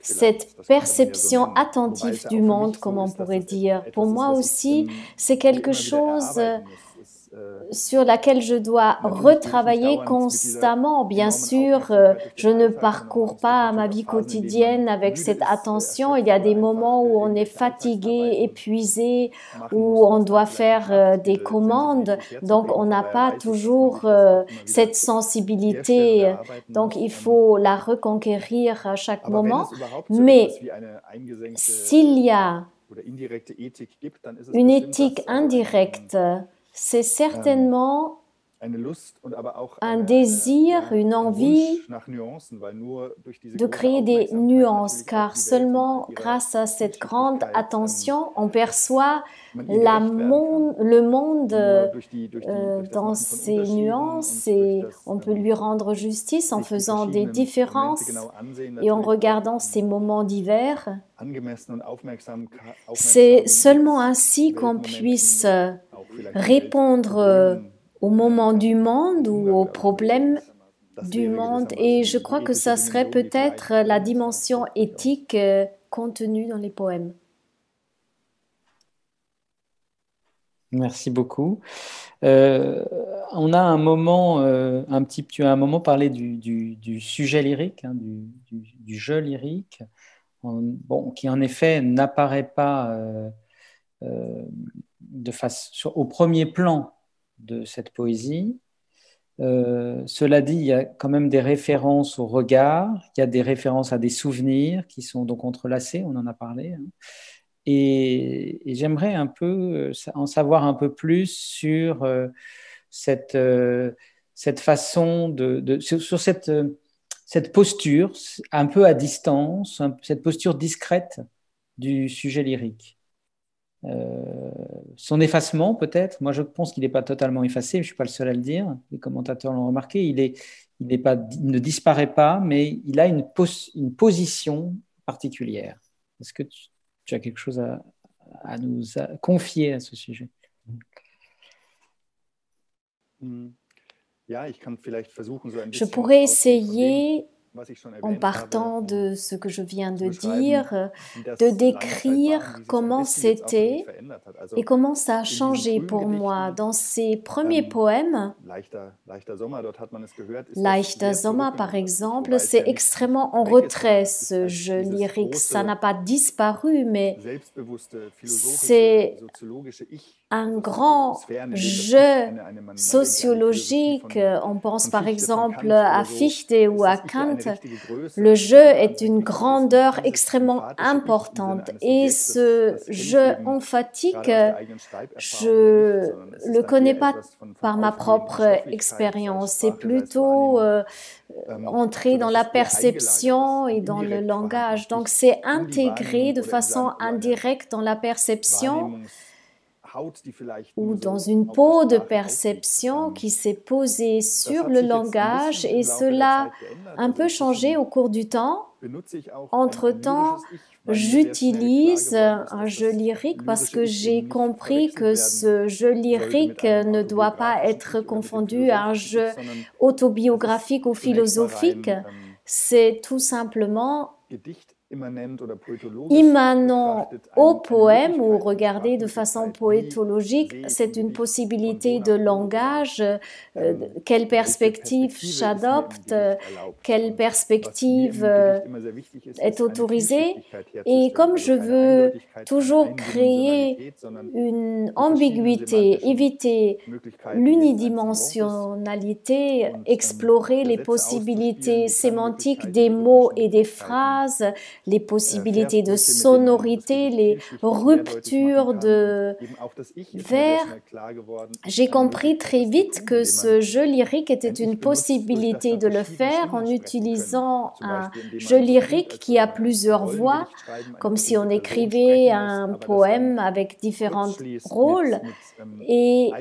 cette perception attentive du monde, comme on pourrait dire. Pour moi aussi, c'est quelque chose sur laquelle je dois retravailler constamment. Bien sûr, je ne parcours pas ma vie quotidienne avec cette attention. Il y a des moments où on est fatigué, épuisé, où on doit faire des commandes. Donc, on n'a pas toujours cette sensibilité. Donc, il faut la reconquérir à chaque moment. Mais s'il y a une éthique indirecte, c'est certainement un désir, une envie de créer des nuances, car seulement grâce à cette grande attention, on perçoit le monde dans ses nuances et on peut lui rendre justice en faisant des différences et en regardant ces moments divers. C'est seulement ainsi qu'on puisse répondre aux moments du monde ou aux problèmes du monde. Et je crois que ça serait peut-être la dimension éthique contenue dans les poèmes. Merci beaucoup. On a un moment, tu as un moment parlé du sujet lyrique, hein, du jeu lyrique, qui en effet n'apparaît pas au premier plan de cette poésie. Cela dit, il y a quand même des références au regard, il y a des références à des souvenirs qui sont donc entrelacés, on en a parlé. Hein. Et j'aimerais un peu en savoir un peu plus sur cette façon sur cette posture un peu à distance, cette posture discrète du sujet lyrique. Son effacement peut-être, moi je pense qu'il n'est pas totalement effacé, je ne suis pas le seul à le dire, les commentateurs l'ont remarqué, il ne disparaît pas, mais il a une position particulière. Est-ce que tu as quelque chose à nous confier à ce sujet? Je pourrais essayer, en partant de ce que je viens de dire, de décrire comment c'était et comment ça a changé pour moi. Dans ces premiers poèmes, Leichter Sommer par exemple, c'est extrêmement en retrait ce jeu lyrique. Ça n'a pas disparu, mais c'est un grand jeu sociologique. On pense par exemple à Fichte ou à Kant. Le jeu est une grandeur extrêmement importante et ce jeu emphatique, je le connais pas par ma propre expérience. C'est plutôt entrer dans la perception et dans le langage. Donc c'est intégré de façon indirecte dans la perception ou dans une peau de perception qui s'est posée sur le langage et cela a un peu changé au cours du temps. Entre-temps, j'utilise un jeu lyrique parce que j'ai compris que ce jeu lyrique ne doit pas être confondu à un jeu autobiographique ou philosophique. C'est tout simplement immanent au poème ou regardé de façon poétologique, c'est une possibilité de langage, quelle perspective j'adopte, quelle perspective est autorisée. Et comme je veux toujours créer une ambiguïté, éviter l'unidimensionnalité, explorer les possibilités sémantiques des mots et des phrases, les possibilités de sonorité, les ruptures de vers. J'ai compris très vite que ce jeu lyrique était une possibilité de le faire en utilisant un jeu lyrique qui a plusieurs voix, comme si on écrivait un poème avec différents rôles. Et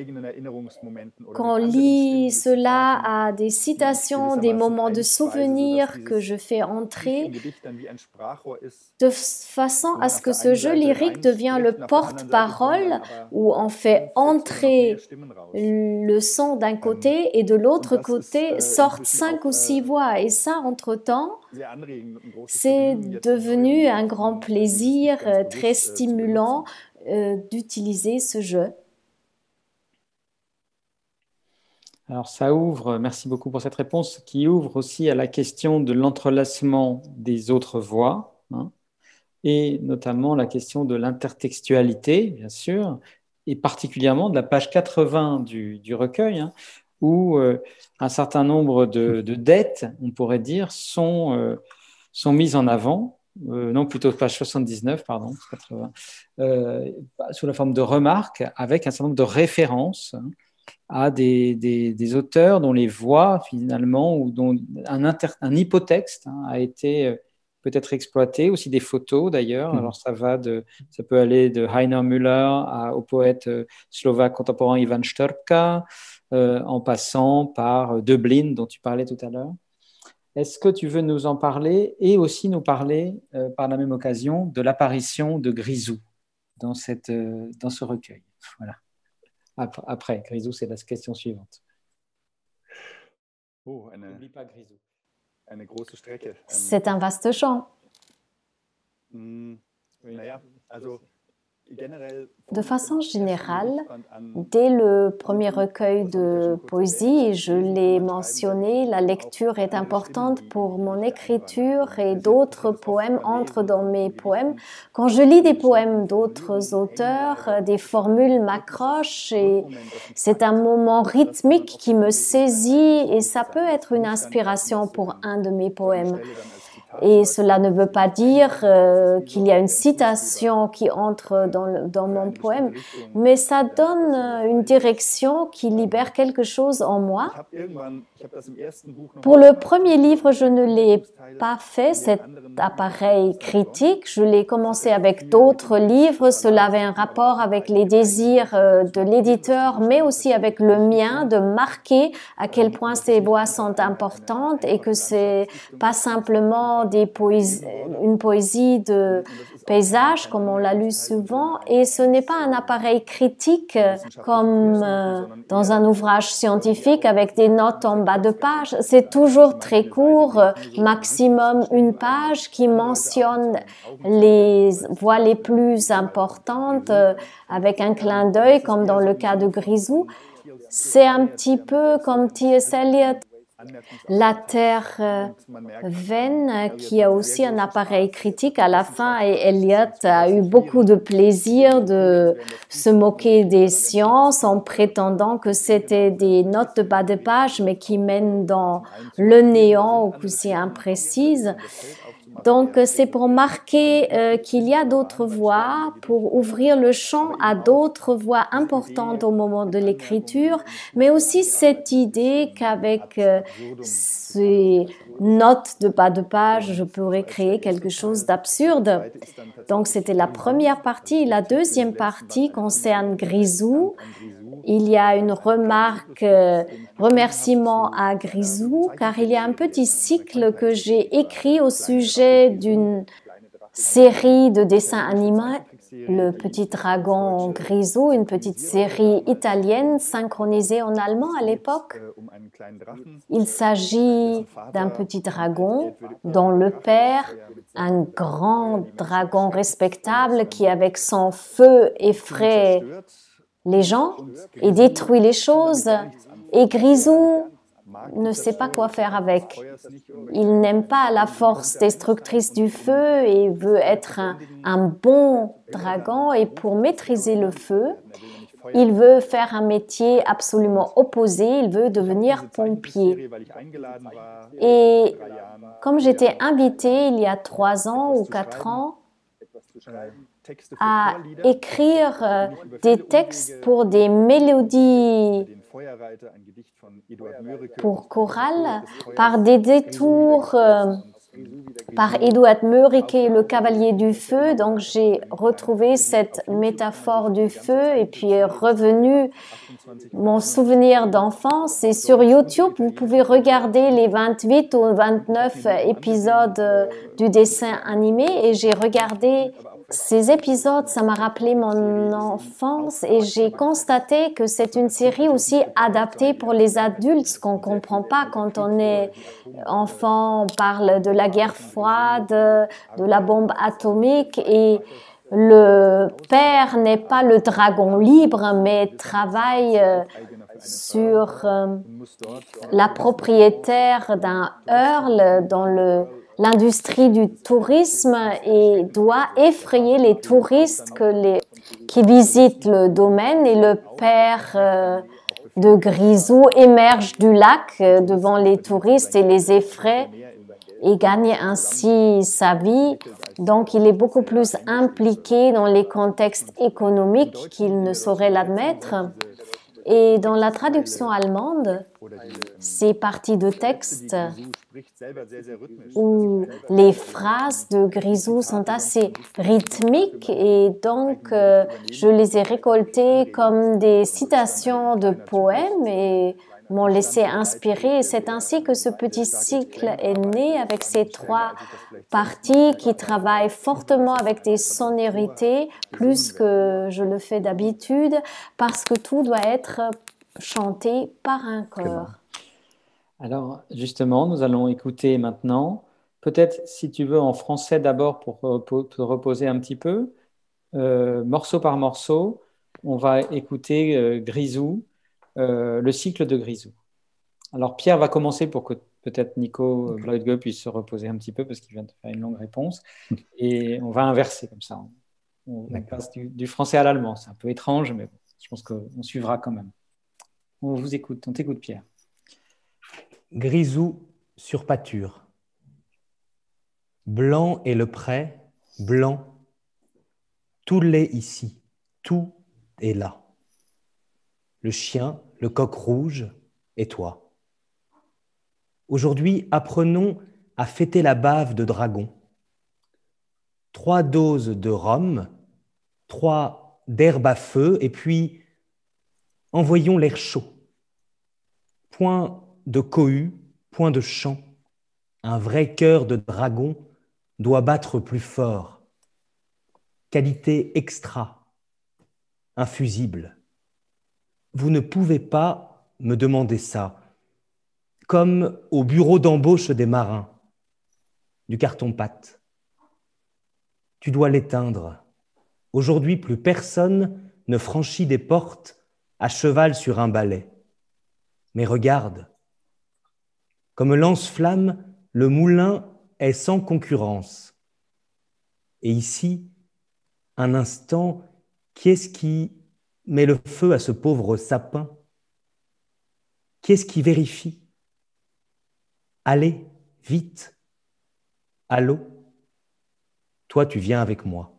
quand on lit cela à des citations, des moments de souvenirs que je fais entrer, de façon à ce que ce jeu lyrique devient le porte-parole où on fait entrer le son d'un côté et de l'autre côté sortent 5 ou 6 voix. Et ça, entre-temps, c'est devenu un grand plaisir très stimulant d'utiliser ce jeu. Alors ça ouvre, merci beaucoup pour cette réponse, qui ouvre aussi à la question de l'entrelacement des autres voix, hein, et notamment la question de l'intertextualité, bien sûr, et particulièrement de la page 80 du recueil, hein, où un certain nombre de dettes, on pourrait dire, sont mises en avant, non plutôt page 79, pardon, 80, sous la forme de remarques, avec un certain nombre de références, hein, à des auteurs dont les voix, finalement, ou dont un hypotexte, hein, a été peut-être exploité, aussi des photos d'ailleurs. Alors ça peut aller de Heiner Müller au poète slovaque contemporain Ivan Štrbka, en passant par Döblin, dont tu parlais tout à l'heure. Est-ce que tu veux nous en parler et aussi nous parler, par la même occasion, de l'apparition de Grisou dans ce recueil? Voilà. Après, Grisou, c'est la question suivante. N'oublie pas Grisou. C'est un vaste champ. De façon générale, dès le premier recueil de poésie, je l'ai mentionné, la lecture est importante pour mon écriture et d'autres poèmes entrent dans mes poèmes. Quand je lis des poèmes d'autres auteurs, des formules m'accrochent et c'est un moment rythmique qui me saisit et ça peut être une inspiration pour un de mes poèmes. Et cela ne veut pas dire qu'il y a une citation qui entre dans mon poème, mais ça donne une direction qui libère quelque chose en moi. Pour le premier livre, je ne l'ai pas fait, cet appareil critique. Je l'ai commencé avec d'autres livres. Cela avait un rapport avec les désirs de l'éditeur, mais aussi avec le mien, de marquer à quel point ces voix sont importantes et que c'est pas simplement une poésie de paysage, comme on l'a lu souvent, et ce n'est pas un appareil critique comme dans un ouvrage scientifique avec des notes en bas de page. C'est toujours très court, maximum une page qui mentionne les voix les plus importantes avec un clin d'œil, comme dans le cas de Grisou. C'est un petit peu comme T.S. Eliot. La Terre vaine, qui a aussi un appareil critique à la fin, et Eliot a eu beaucoup de plaisir de se moquer des sciences en prétendant que c'était des notes de bas de page, mais qui mènent dans le néant ou que c'est imprécise. Donc, c'est pour marquer qu'il y a d'autres voix, pour ouvrir le champ à d'autres voix importantes au moment de l'écriture, mais aussi cette idée qu'avec ces notes de bas de page, je pourrais créer quelque chose d'absurde. Donc, c'était la première partie. La deuxième partie concerne Grisou. Il y a une remerciement à Grisou, car il y a un petit cycle que j'ai écrit au sujet d'une série de dessins animés, Le Petit Dragon Grisou, une petite série italienne synchronisée en allemand à l'époque. Il s'agit d'un petit dragon dont le père, un grand dragon respectable qui avec son feu effraie les gens et détruit les choses. Et Grisou ne sait pas quoi faire avec. Il n'aime pas la force destructrice du feu et veut être un bon dragon. Et pour maîtriser le feu, il veut faire un métier absolument opposé. Il veut devenir pompier. Et comme j'étais invitée il y a 3 ans ou 4 ans, à écrire des textes pour des mélodies pour chorale par des détours par Eduard Mörike, le cavalier du feu. Donc j'ai retrouvé cette métaphore du feu et puis est revenu mon souvenir d'enfance. Et sur YouTube, vous pouvez regarder les 28 ou 29 épisodes du dessin animé et j'ai regardé ces épisodes, ça m'a rappelé mon enfance et j'ai constaté que c'est une série aussi adaptée pour les adultes, ce qu'on ne comprend pas quand on est enfant. On parle de la guerre froide, de la bombe atomique et le père n'est pas le dragon libre, mais travaille sur la propriétaire d'un Earl dans l'industrie du tourisme et doit effrayer les touristes qui visitent le domaine. Et le père de Grisou émerge du lac devant les touristes et les effraie et gagne ainsi sa vie. Donc, il est beaucoup plus impliqué dans les contextes économiques qu'il ne saurait l'admettre. Et dans la traduction allemande, ces parties de texte où les phrases de Grisou sont assez rythmiques et donc je les ai récoltées comme des citations de poèmes et m'ont laissé inspirer. Et c'est ainsi que ce petit cycle est né avec ces 3 parties qui travaillent fortement avec des sonorités plus que je le fais d'habitude parce que tout doit être chanté par un chœur. Alors, justement, nous allons écouter maintenant, peut-être si tu veux en français d'abord pour te reposer un petit peu, morceau par morceau, on va écouter Grisou, le cycle de Grisou. Alors, Pierre va commencer pour que peut-être Nico Bloedge puisse se reposer un petit peu parce qu'il vient de faire une longue réponse. Et on va inverser comme ça. On passe du français à l'allemand. C'est un peu étrange, mais bon, je pense qu'on suivra quand même. On vous écoute, on t'écoute Pierre. Grisou sur pâture. Blanc est le pré, blanc. Tout l'est ici, tout est là. Le chien, le coq rouge et toi. Aujourd'hui, apprenons à fêter la bave de dragon. 3 doses de rhum, 3 d'herbe à feu, et puis envoyons l'air chaud. Point de cohue, point de chant. Un vrai cœur de dragon doit battre plus fort. Qualité extra, infusible. Vous ne pouvez pas me demander ça, comme au bureau d'embauche des marins, du carton-pâte. Tu dois l'éteindre. Aujourd'hui, plus personne ne franchit des portes à cheval sur un balai. Mais regarde, comme lance-flamme, le moulin est sans concurrence. Et ici, un instant, qui est-ce qui met le feu à ce pauvre sapin? Qui est-ce qui vérifie? Allez, vite. Allô? Toi, tu viens avec moi.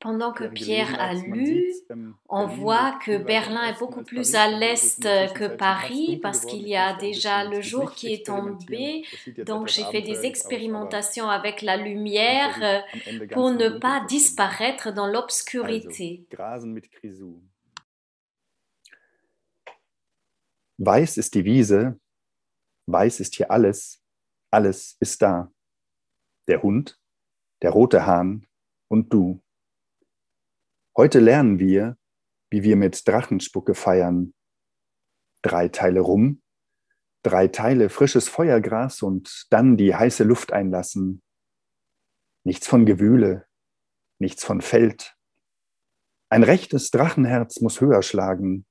Pendant que Pierre a lu, on voit que Berlin est beaucoup plus à l'est que Paris parce qu'il y a déjà le jour qui est tombé. Donc j'ai fait des expérimentations avec la lumière pour ne pas disparaître dans l'obscurité. Weiß ist die Wiese, weiß ist hier alles, alles ist da. Der Hund, der rote Hahn und du. Heute lernen wir, wie wir mit Drachenspucke feiern. 3 Teile Rum, 3 Teile frisches Feuergras und dann die heiße Luft einlassen. Nichts von Gewühle, nichts von Feld. Ein rechtes Drachenherz muss höher schlagen.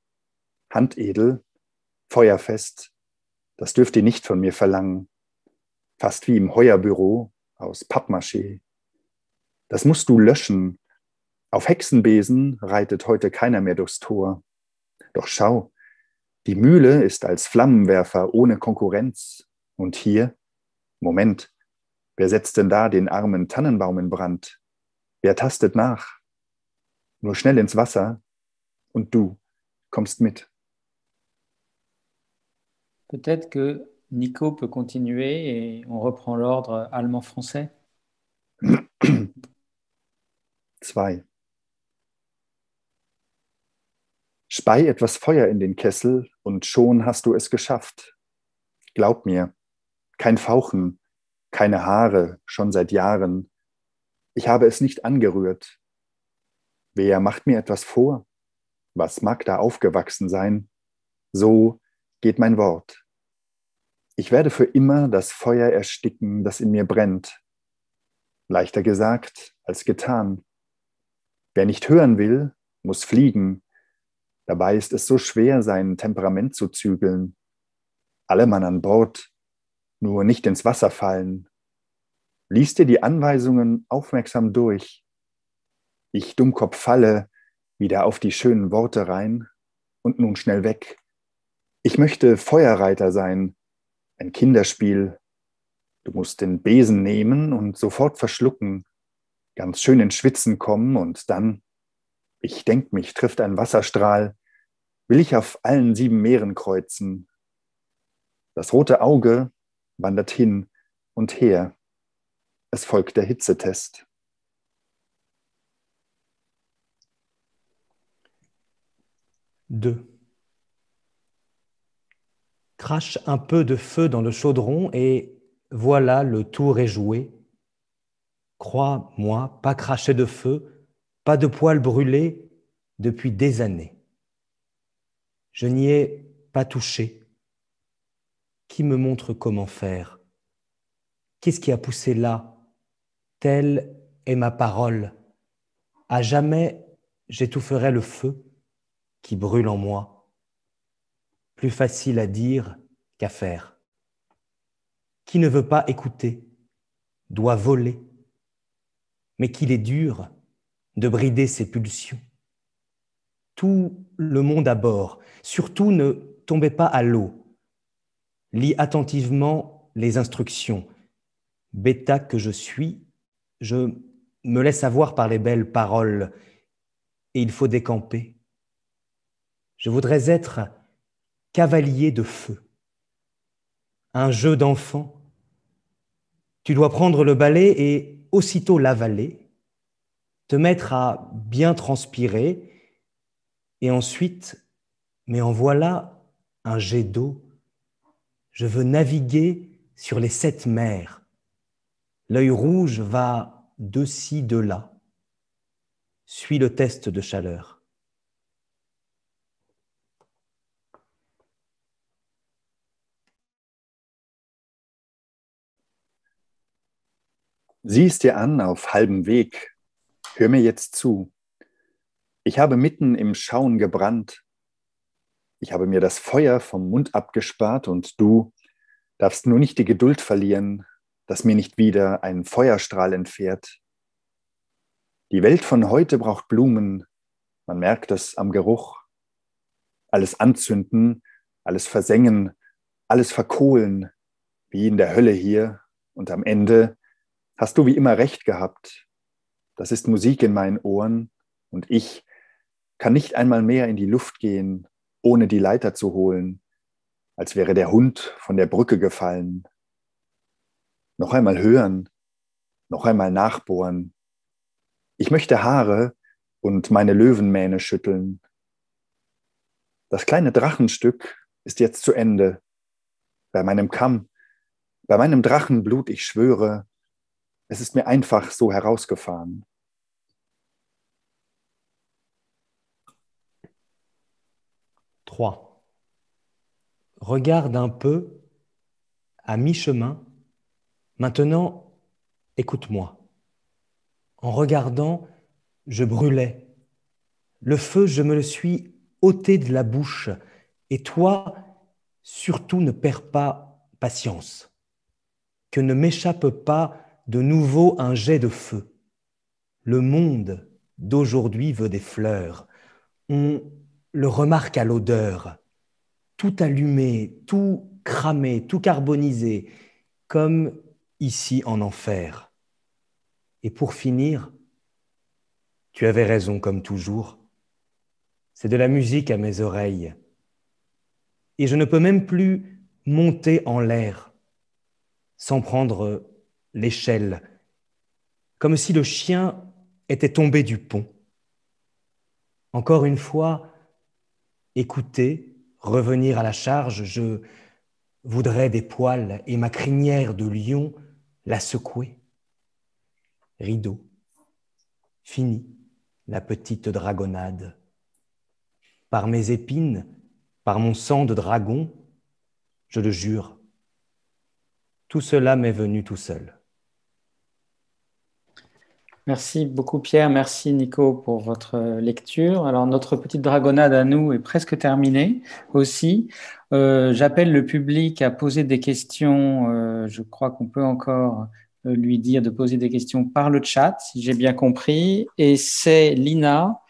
Handedel, feuerfest, das dürft ihr nicht von mir verlangen. Fast wie im Heuerbüro aus Pappmaché. Das musst du löschen. Auf Hexenbesen reitet heute keiner mehr durchs Tor. Doch schau, die Mühle ist als Flammenwerfer ohne Konkurrenz. Und hier, Moment, wer setzt denn da den armen Tannenbaum in Brand? Wer tastet nach? Nur schnell ins Wasser und du kommst mit. Peut-être que Nico peut continuer et on reprend l'ordre allemand-français. 2. Spei etwas Feuer in den Kessel und schon hast du es geschafft. Glaub mir, kein Fauchen, keine Haare, schon seit Jahren. Ich habe es nicht angerührt. Wer macht mir etwas vor? Was mag da aufgewachsen sein? So geht mein Wort. Ich werde für immer das Feuer ersticken, das in mir brennt. Leichter gesagt als getan. Wer nicht hören will, muss fliegen. Dabei ist es so schwer, sein Temperament zu zügeln. Alle Mann an Bord, nur nicht ins Wasser fallen. Lies dir die Anweisungen aufmerksam durch. Ich Dummkopf falle wieder auf die schönen Worte rein und nun schnell weg. Ich möchte Feuerreiter sein, ein Kinderspiel. Du musst den Besen nehmen und sofort verschlucken, ganz schön ins Schwitzen kommen und dann, ich denk, mich trifft ein Wasserstrahl, will ich auf allen 7 Meeren kreuzen. Das rote Auge wandert hin und her. Es folgt der Hitzetest. Deux. Crache un peu de feu dans le chaudron et voilà, le tour est joué. Crois-moi, pas cracher de feu, pas de poils brûlés depuis des années. Je n'y ai pas touché. Qui me montre comment faire? Qu'est-ce qui a poussé là? Telle est ma parole. À jamais, j'étoufferai le feu qui brûle en moi. Plus facile à dire qu'à faire. Qui ne veut pas écouter doit voler, mais qu'il est dur de brider ses pulsions. Tout le monde à bord, surtout ne tombez pas à l'eau. Lis attentivement les instructions. Bêta que je suis, je me laisse avoir par les belles paroles et il faut décamper. Je voudrais être cavalier de feu. Un jeu d'enfant. Tu dois prendre le balai et aussitôt l'avaler, te mettre à bien transpirer et ensuite, mais en voilà un jet d'eau. Je veux naviguer sur les 7 mers. L'œil rouge va de ci, de là. Suis le test de chaleur. Sieh es dir an auf halbem Weg. Hör mir jetzt zu. Ich habe mitten im Schauen gebrannt. Ich habe mir das Feuer vom Mund abgespart und du darfst nur nicht die Geduld verlieren, dass mir nicht wieder ein Feuerstrahl entfährt. Die Welt von heute braucht Blumen. Man merkt es am Geruch. Alles anzünden, alles versengen, alles verkohlen, wie in der Hölle hier. Und am Ende hast du wie immer recht gehabt. Das ist Musik in meinen Ohren und ich kann nicht einmal mehr in die Luft gehen, ohne die Leiter zu holen, als wäre der Hund von der Brücke gefallen. Noch einmal hören, noch einmal nachbohren. Ich möchte Haare und meine Löwenmähne schütteln. Das kleine Drachenstück ist jetzt zu Ende. Bei meinem Kamm, bei meinem Drachenblut, ich schwöre, es ist mir einfach so herausgefahren. Trois. Regarde un peu, à mi-chemin. Maintenant, écoute-moi. En regardant, je brûlais. Le feu, je me le suis ôté de la bouche. Et toi, surtout ne perds pas patience. Que ne m'échappe pas de nouveau un jet de feu. Le monde d'aujourd'hui veut des fleurs. On le remarque à l'odeur. Tout allumé, tout cramé, tout carbonisé, comme ici en enfer. Et pour finir, tu avais raison comme toujours. C'est de la musique à mes oreilles. Et je ne peux même plus monter en l'air sans prendre l'échelle, comme si le chien était tombé du pont. Encore une fois, écouter, revenir à la charge, je voudrais des poils et ma crinière de lion la secouer. Rideau, fini la petite dragonnade. Par mes épines, par mon sang de dragon, je le jure, tout cela m'est venu tout seul. Merci beaucoup Pierre, merci Nico pour votre lecture. Alors notre petite dragonnade à nous est presque terminée aussi. J'appelle le public à poser des questions. Je crois qu'on peut encore lui dire de poser des questions par le chat, si j'ai bien compris. Et c'est Lina,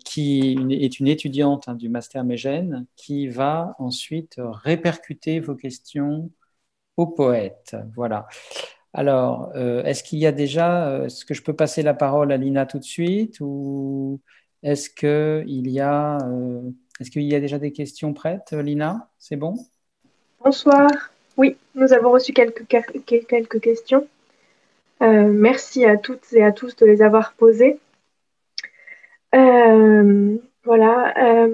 qui est une étudiante du Master Mégène, qui va ensuite répercuter vos questions au poète. Voilà. Alors, est-ce qu'il y a déjà, est-ce que je peux passer la parole à Lina tout de suite ou est-ce qu'il y a, est-ce qu'il y a déjà des questions prêtes, Lina? C'est bon? Bonsoir. Oui, nous avons reçu quelques questions. Merci à toutes et à tous de les avoir posées. Voilà.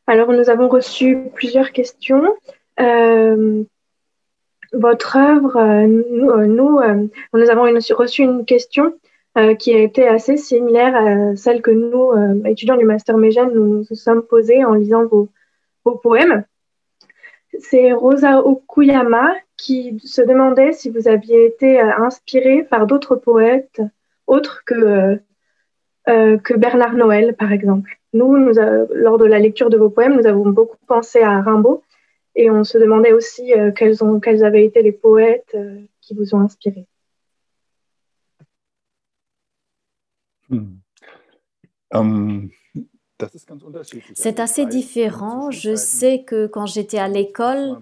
Alors, nous avons reçu plusieurs questions. Votre œuvre, nous avons reçu une question qui a été assez similaire à celle que nous, étudiants du Master Mégène, nous sommes posées en lisant vos poèmes. C'est Rosa Okuyama qui se demandait si vous aviez été inspiré par d'autres poètes autres que Bernard Noël, par exemple. Nous, lors de la lecture de vos poèmes, nous avons beaucoup pensé à Rimbaud et on se demandait aussi quels avaient été les poètes qui vous ont inspiré. C'est assez différent. Je sais que quand j'étais à l'école,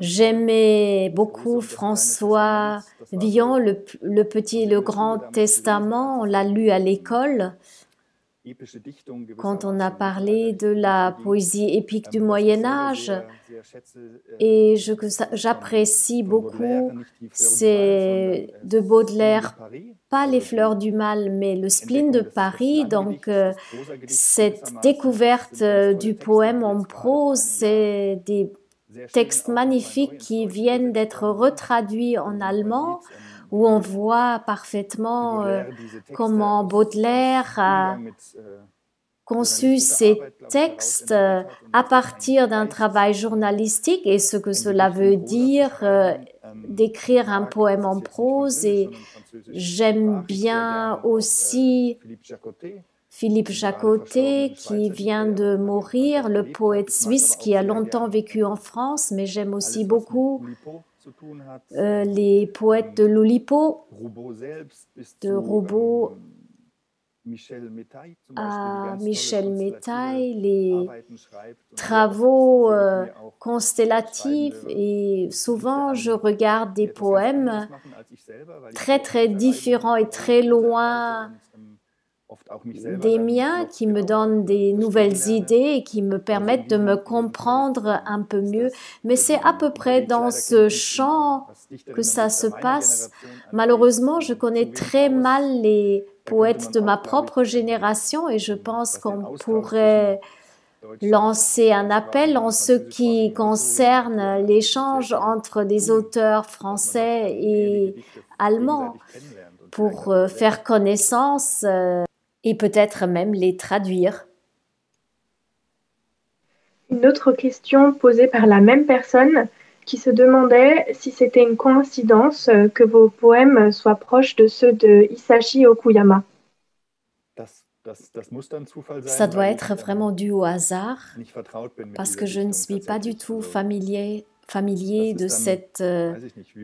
j'aimais beaucoup François Villon, le Petit et le Grand Testament. On l'a lu à l'école. Quand on a parlé de la poésie épique du Moyen-Âge, et j'apprécie beaucoup, c'est de Baudelaire, pas les fleurs du mal, mais le spleen de Paris. Donc, cette découverte du poème en prose, c'est des textes magnifiques qui viennent d'être retraduits en allemand, où on voit parfaitement comment Baudelaire a conçu ces textes à partir d'un travail journalistique et ce que cela veut dire d'écrire un poème en prose. Et j'aime bien aussi Philippe Jacotet qui vient de mourir, le poète suisse qui a longtemps vécu en France, mais j'aime aussi beaucoup les poètes de l'Oulipo, de Roubaud à Michel Métaille, les travaux constellatifs, et souvent je regarde des poèmes très très différents et très loin des miens qui me donnent des nouvelles idées et qui me permettent de me comprendre un peu mieux. Mais c'est à peu près dans ce champ que ça se passe. Malheureusement, je connais très mal les poètes de ma propre génération et je pense qu'on pourrait lancer un appel en ce qui concerne l'échange entre des auteurs français et allemands pour faire connaissance et peut-être même les traduire. Une autre question posée par la même personne qui se demandait si c'était une coïncidence que vos poèmes soient proches de ceux de Hisashi Okuyama. Ça doit être vraiment dû au hasard, parce que je ne suis pas du tout familier de cette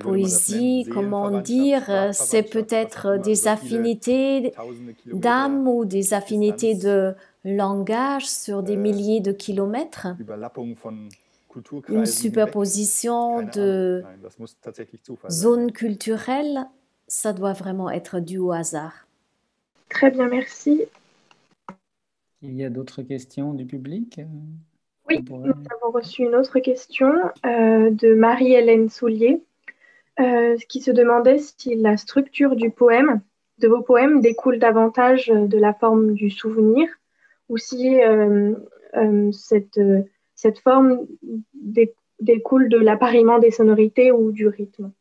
poésie. Comment dire, c'est peut-être des affinités d'âme ou des affinités de langage sur des milliers de kilomètres, une superposition de zones culturelles. Ça doit vraiment être dû au hasard. Très bien, merci. Il y a d'autres questions du public? Oui, nous avons reçu une autre question de Marie-Hélène Soulier qui se demandait si la structure de vos poèmes découle davantage de la forme du souvenir ou si cette forme découle de l'appariement des sonorités ou du rythme.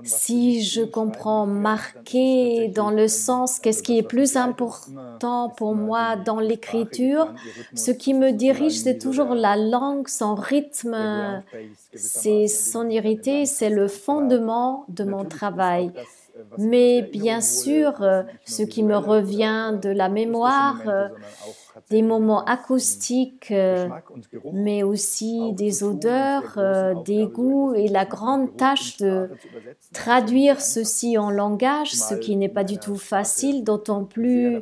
Si je comprends marqué dans le sens qu'est-ce qui est plus important pour moi dans l'écriture, ce qui me dirige, c'est toujours la langue, son rythme, ses sonorités, c'est le fondement de mon travail. Mais bien sûr, ce qui me revient de la mémoire, des moments acoustiques, mais aussi des odeurs, des goûts et la grande tâche de traduire ceci en langage, ce qui n'est pas du tout facile, d'autant plus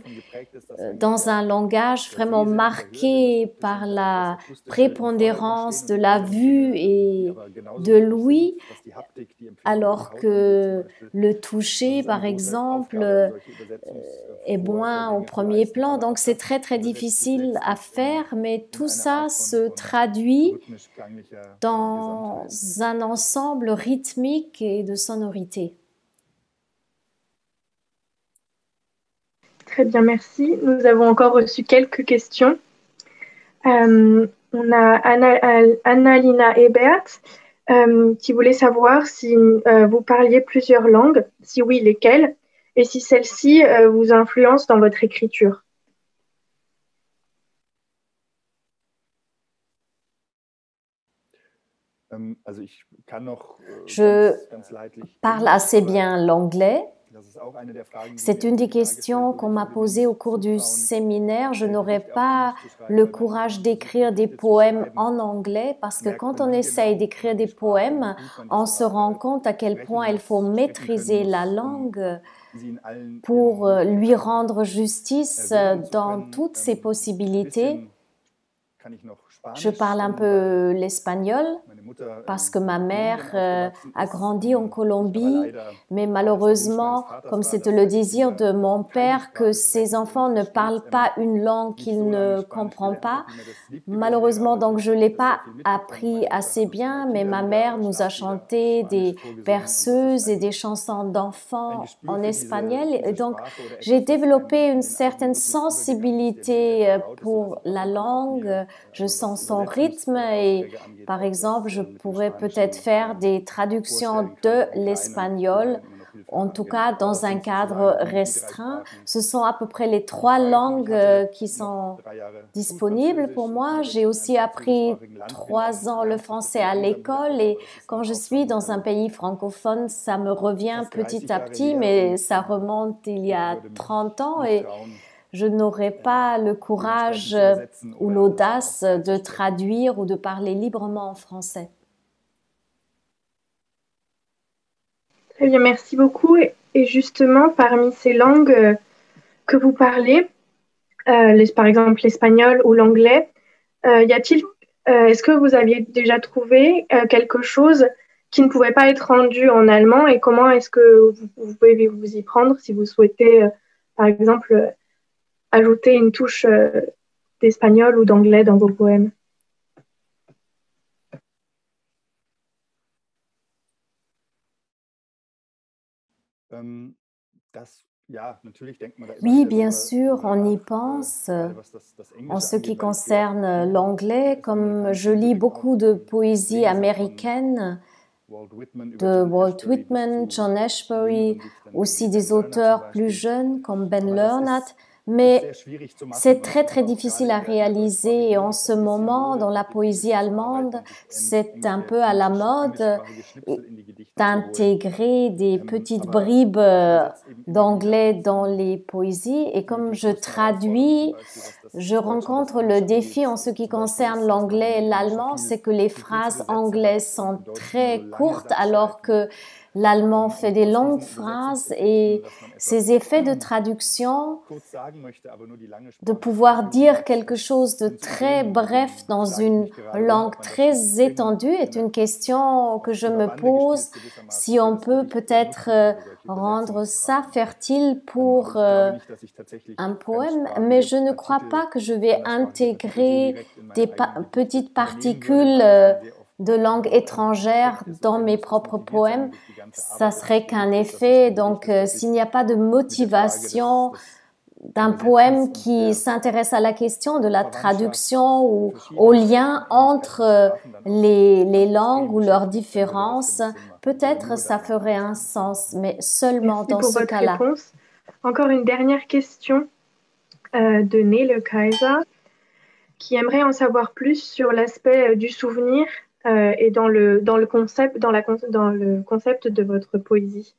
dans un langage vraiment marqué par la prépondérance de la vue et de l'ouïe, alors que le toucher, par exemple, est moins au premier plan. Donc c'est très très difficile à faire, mais tout ça se traduit dans un ensemble rythmique et de sonorité. Très bien, merci. Nous avons encore reçu quelques questions. On a Annalina Ebert qui voulait savoir si vous parliez plusieurs langues, si oui, lesquelles, et si celles-ci vous influencent dans votre écriture. Je parle assez bien l'anglais. C'est une des questions qu'on m'a posées au cours du séminaire. Je n'aurais pas le courage d'écrire des poèmes en anglais parce que quand on essaye d'écrire des poèmes, on se rend compte à quel point il faut maîtriser la langue pour lui rendre justice dans toutes ses possibilités. Je parle un peu l'espagnol parce que ma mère a grandi en Colombie, mais malheureusement, comme c'était le désir de mon père que ses enfants ne parlent pas une langue qu'il ne comprend pas, malheureusement, donc je ne l'ai pas appris assez bien, mais ma mère nous a chanté des berceuses et des chansons d'enfants en espagnol, et donc j'ai développé une certaine sensibilité pour la langue. Je sens son rythme et, par exemple, je pourrais peut-être faire des traductions de l'espagnol, en tout cas dans un cadre restreint. Ce sont à peu près les 3 langues qui sont disponibles pour moi. J'ai aussi appris 3 ans le français à l'école et quand je suis dans un pays francophone, ça me revient petit à petit, mais ça remonte il y a 30 ans et je n'aurais pas le courage ou l'audace de traduire ou de parler librement en français. Très bien, merci beaucoup. Et justement, parmi ces langues que vous parlez, par exemple l'espagnol ou l'anglais, est-ce que vous aviez déjà trouvé quelque chose qui ne pouvait pas être rendu en allemand et comment est-ce que vous pouvez vous y prendre si vous souhaitez, par exemple, ajouter une touche d'espagnol ou d'anglais dans vos poèmes? Oui, bien sûr, on y pense. En ce qui concerne l'anglais, comme je lis beaucoup de poésie américaine, de Walt Whitman, John Ashbery, aussi des auteurs plus jeunes comme Ben Lernatt, mais c'est très très difficile à réaliser et en ce moment dans la poésie allemande c'est un peu à la mode d'intégrer des petites bribes d'anglais dans les poésies et comme je traduis, je rencontre le défi en ce qui concerne l'anglais et l'allemand, c'est que les phrases anglaises sont très courtes alors que l'allemand fait des longues phrases et ces effets de traduction, de pouvoir dire quelque chose de très bref dans une langue très étendue est une question que je me pose si on peut peut-être rendre ça fertile pour un poème, mais je ne crois pas que je vais intégrer des petites particules de langue étrangère dans mes propres poèmes, ça serait qu'un effet. Donc, s'il n'y a pas de motivation d'un poème qui s'intéresse à la question de la traduction ou au lien entre les langues ou leurs différences, peut-être ça ferait un sens, mais seulement dans ce cas-là. Réponse. Encore une dernière question de Nele Kaiser, qui aimerait en savoir plus sur l'aspect du souvenir et dans le concept de votre poésie.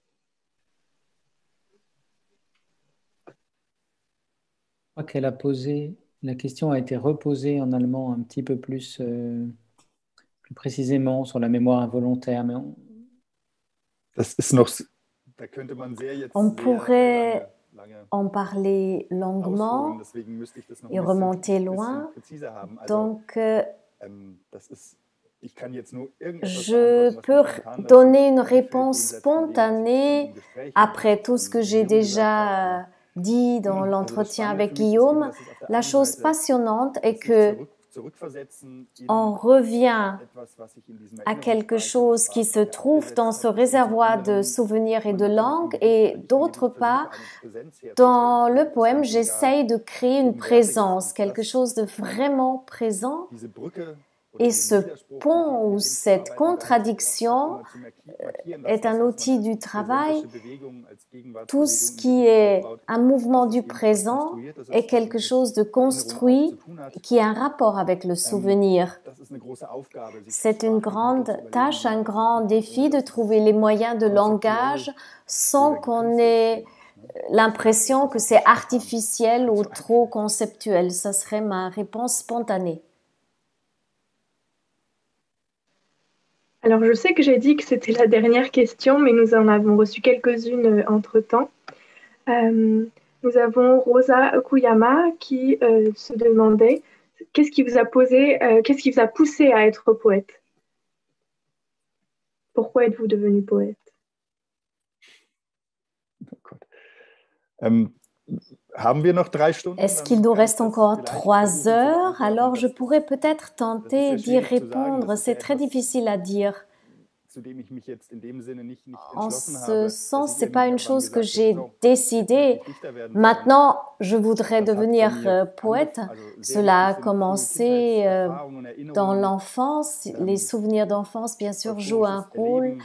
Je crois qu'elle a posé, la question a été reposée en allemand un petit peu plus précisément sur la mémoire involontaire. Mais on pourrait en parler longuement et remonter loin. Donc, je peux donner une réponse spontanée après tout ce que j'ai déjà dit dans l'entretien avec Guillaume. La chose passionnante est que on revient à quelque chose qui se trouve dans ce réservoir de souvenirs et de langue, et d'autre part, dans le poème, j'essaye de créer une présence, quelque chose de vraiment présent. Et ce pont ou cette contradiction est un outil du travail. Tout ce qui est un mouvement du présent est quelque chose de construit qui a un rapport avec le souvenir. C'est une grande tâche, un grand défi de trouver les moyens de langage sans qu'on ait l'impression que c'est artificiel ou trop conceptuel. Ça serait ma réponse spontanée. Alors, je sais que j'ai dit que c'était la dernière question, mais nous en avons reçu quelques-unes entre-temps. Nous avons Rosa Okuyama qui se demandait qu'est-ce qui vous a poussé à être poète? Pourquoi êtes-vous devenu poète? Est-ce qu'il nous reste encore 3 heures? Alors, je pourrais peut-être tenter d'y répondre. C'est très difficile à dire. En ce sens, ce n'est pas une chose que j'ai décidée. Maintenant, je voudrais devenir poète. Cela a commencé dans l'enfance. Les souvenirs d'enfance, bien sûr, jouent un rôle.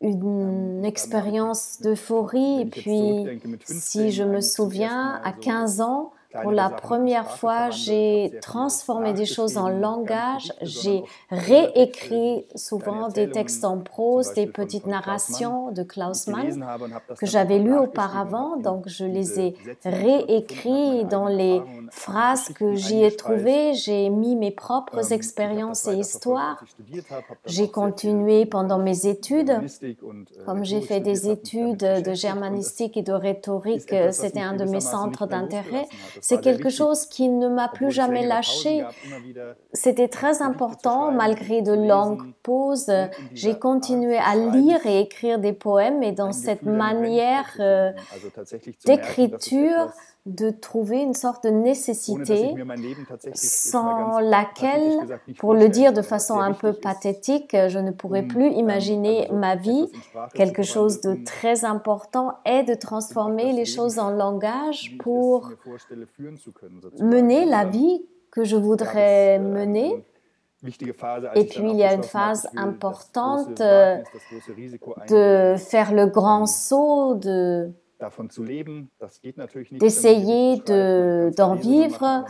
Une expérience d'euphorie. Et puis, si je me souviens, à 15 ans, pour la première fois, j'ai transformé des choses en langage. J'ai réécrit souvent des textes en prose, des petites narrations de Klaus Mann que j'avais lues auparavant. Donc, je les ai réécrits dans les phrases que j'y ai trouvées. J'ai mis mes propres expériences et histoires. J'ai continué pendant mes études. Comme j'ai fait des études de germanistique et de rhétorique, c'était un de mes centres d'intérêt. C'est quelque chose qui ne m'a plus jamais lâché. C'était très important, malgré de longues pauses. J'ai continué à lire et écrire des poèmes, et dans cette manière d'écriture, de trouver une sorte de nécessité sans laquelle, pour le dire de façon un peu pathétique, je ne pourrais plus imaginer ma vie. Quelque chose de très important est de transformer les choses en langage pour mener la vie que je voudrais mener. Et puis, il y a une phase importante de faire le grand saut, d'essayer d'en vivre.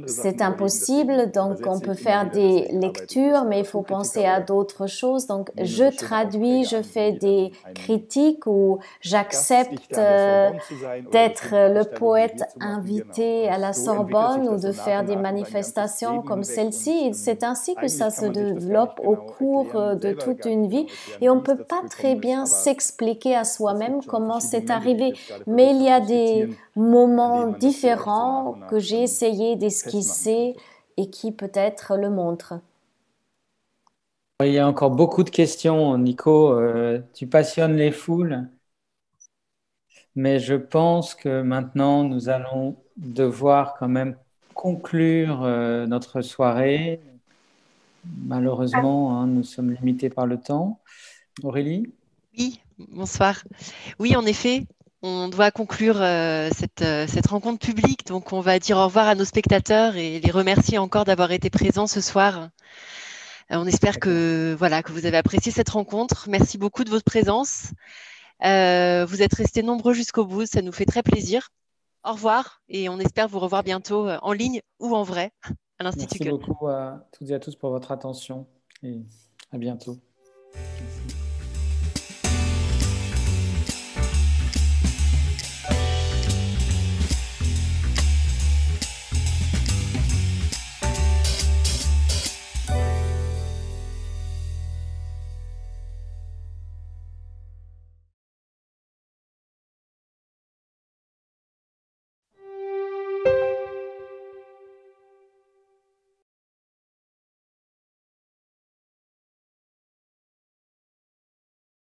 C'est impossible, donc on peut faire des lectures, mais il faut penser à d'autres choses. Donc je traduis, je fais des critiques ou j'accepte d'être le poète invité à la Sorbonne ou de faire des manifestations comme celle-ci. C'est ainsi que ça se développe au cours de toute une vie, et on ne peut pas très bien s'expliquer à soi-même comment c'est arrivé. Mais il y a des moments différents que j'ai essayé d'esquisser et qui peut-être le montrent. Il y a encore beaucoup de questions, Nico. Tu passionnes les foules. Mais je pense que maintenant, nous allons devoir quand même conclure notre soirée. Malheureusement, nous sommes limités par le temps. Aurélie ? Oui, bonsoir. Oui, en effet. On doit conclure cette rencontre publique, donc on va dire au revoir à nos spectateurs et les remercier encore d'avoir été présents ce soir. On espère que vous avez apprécié cette rencontre. Merci beaucoup de votre présence. Vous êtes restés nombreux jusqu'au bout, ça nous fait très plaisir. Au revoir et on espère vous revoir bientôt en ligne ou en vrai à l'Institut Merci beaucoup à toutes et à tous pour votre attention et à bientôt.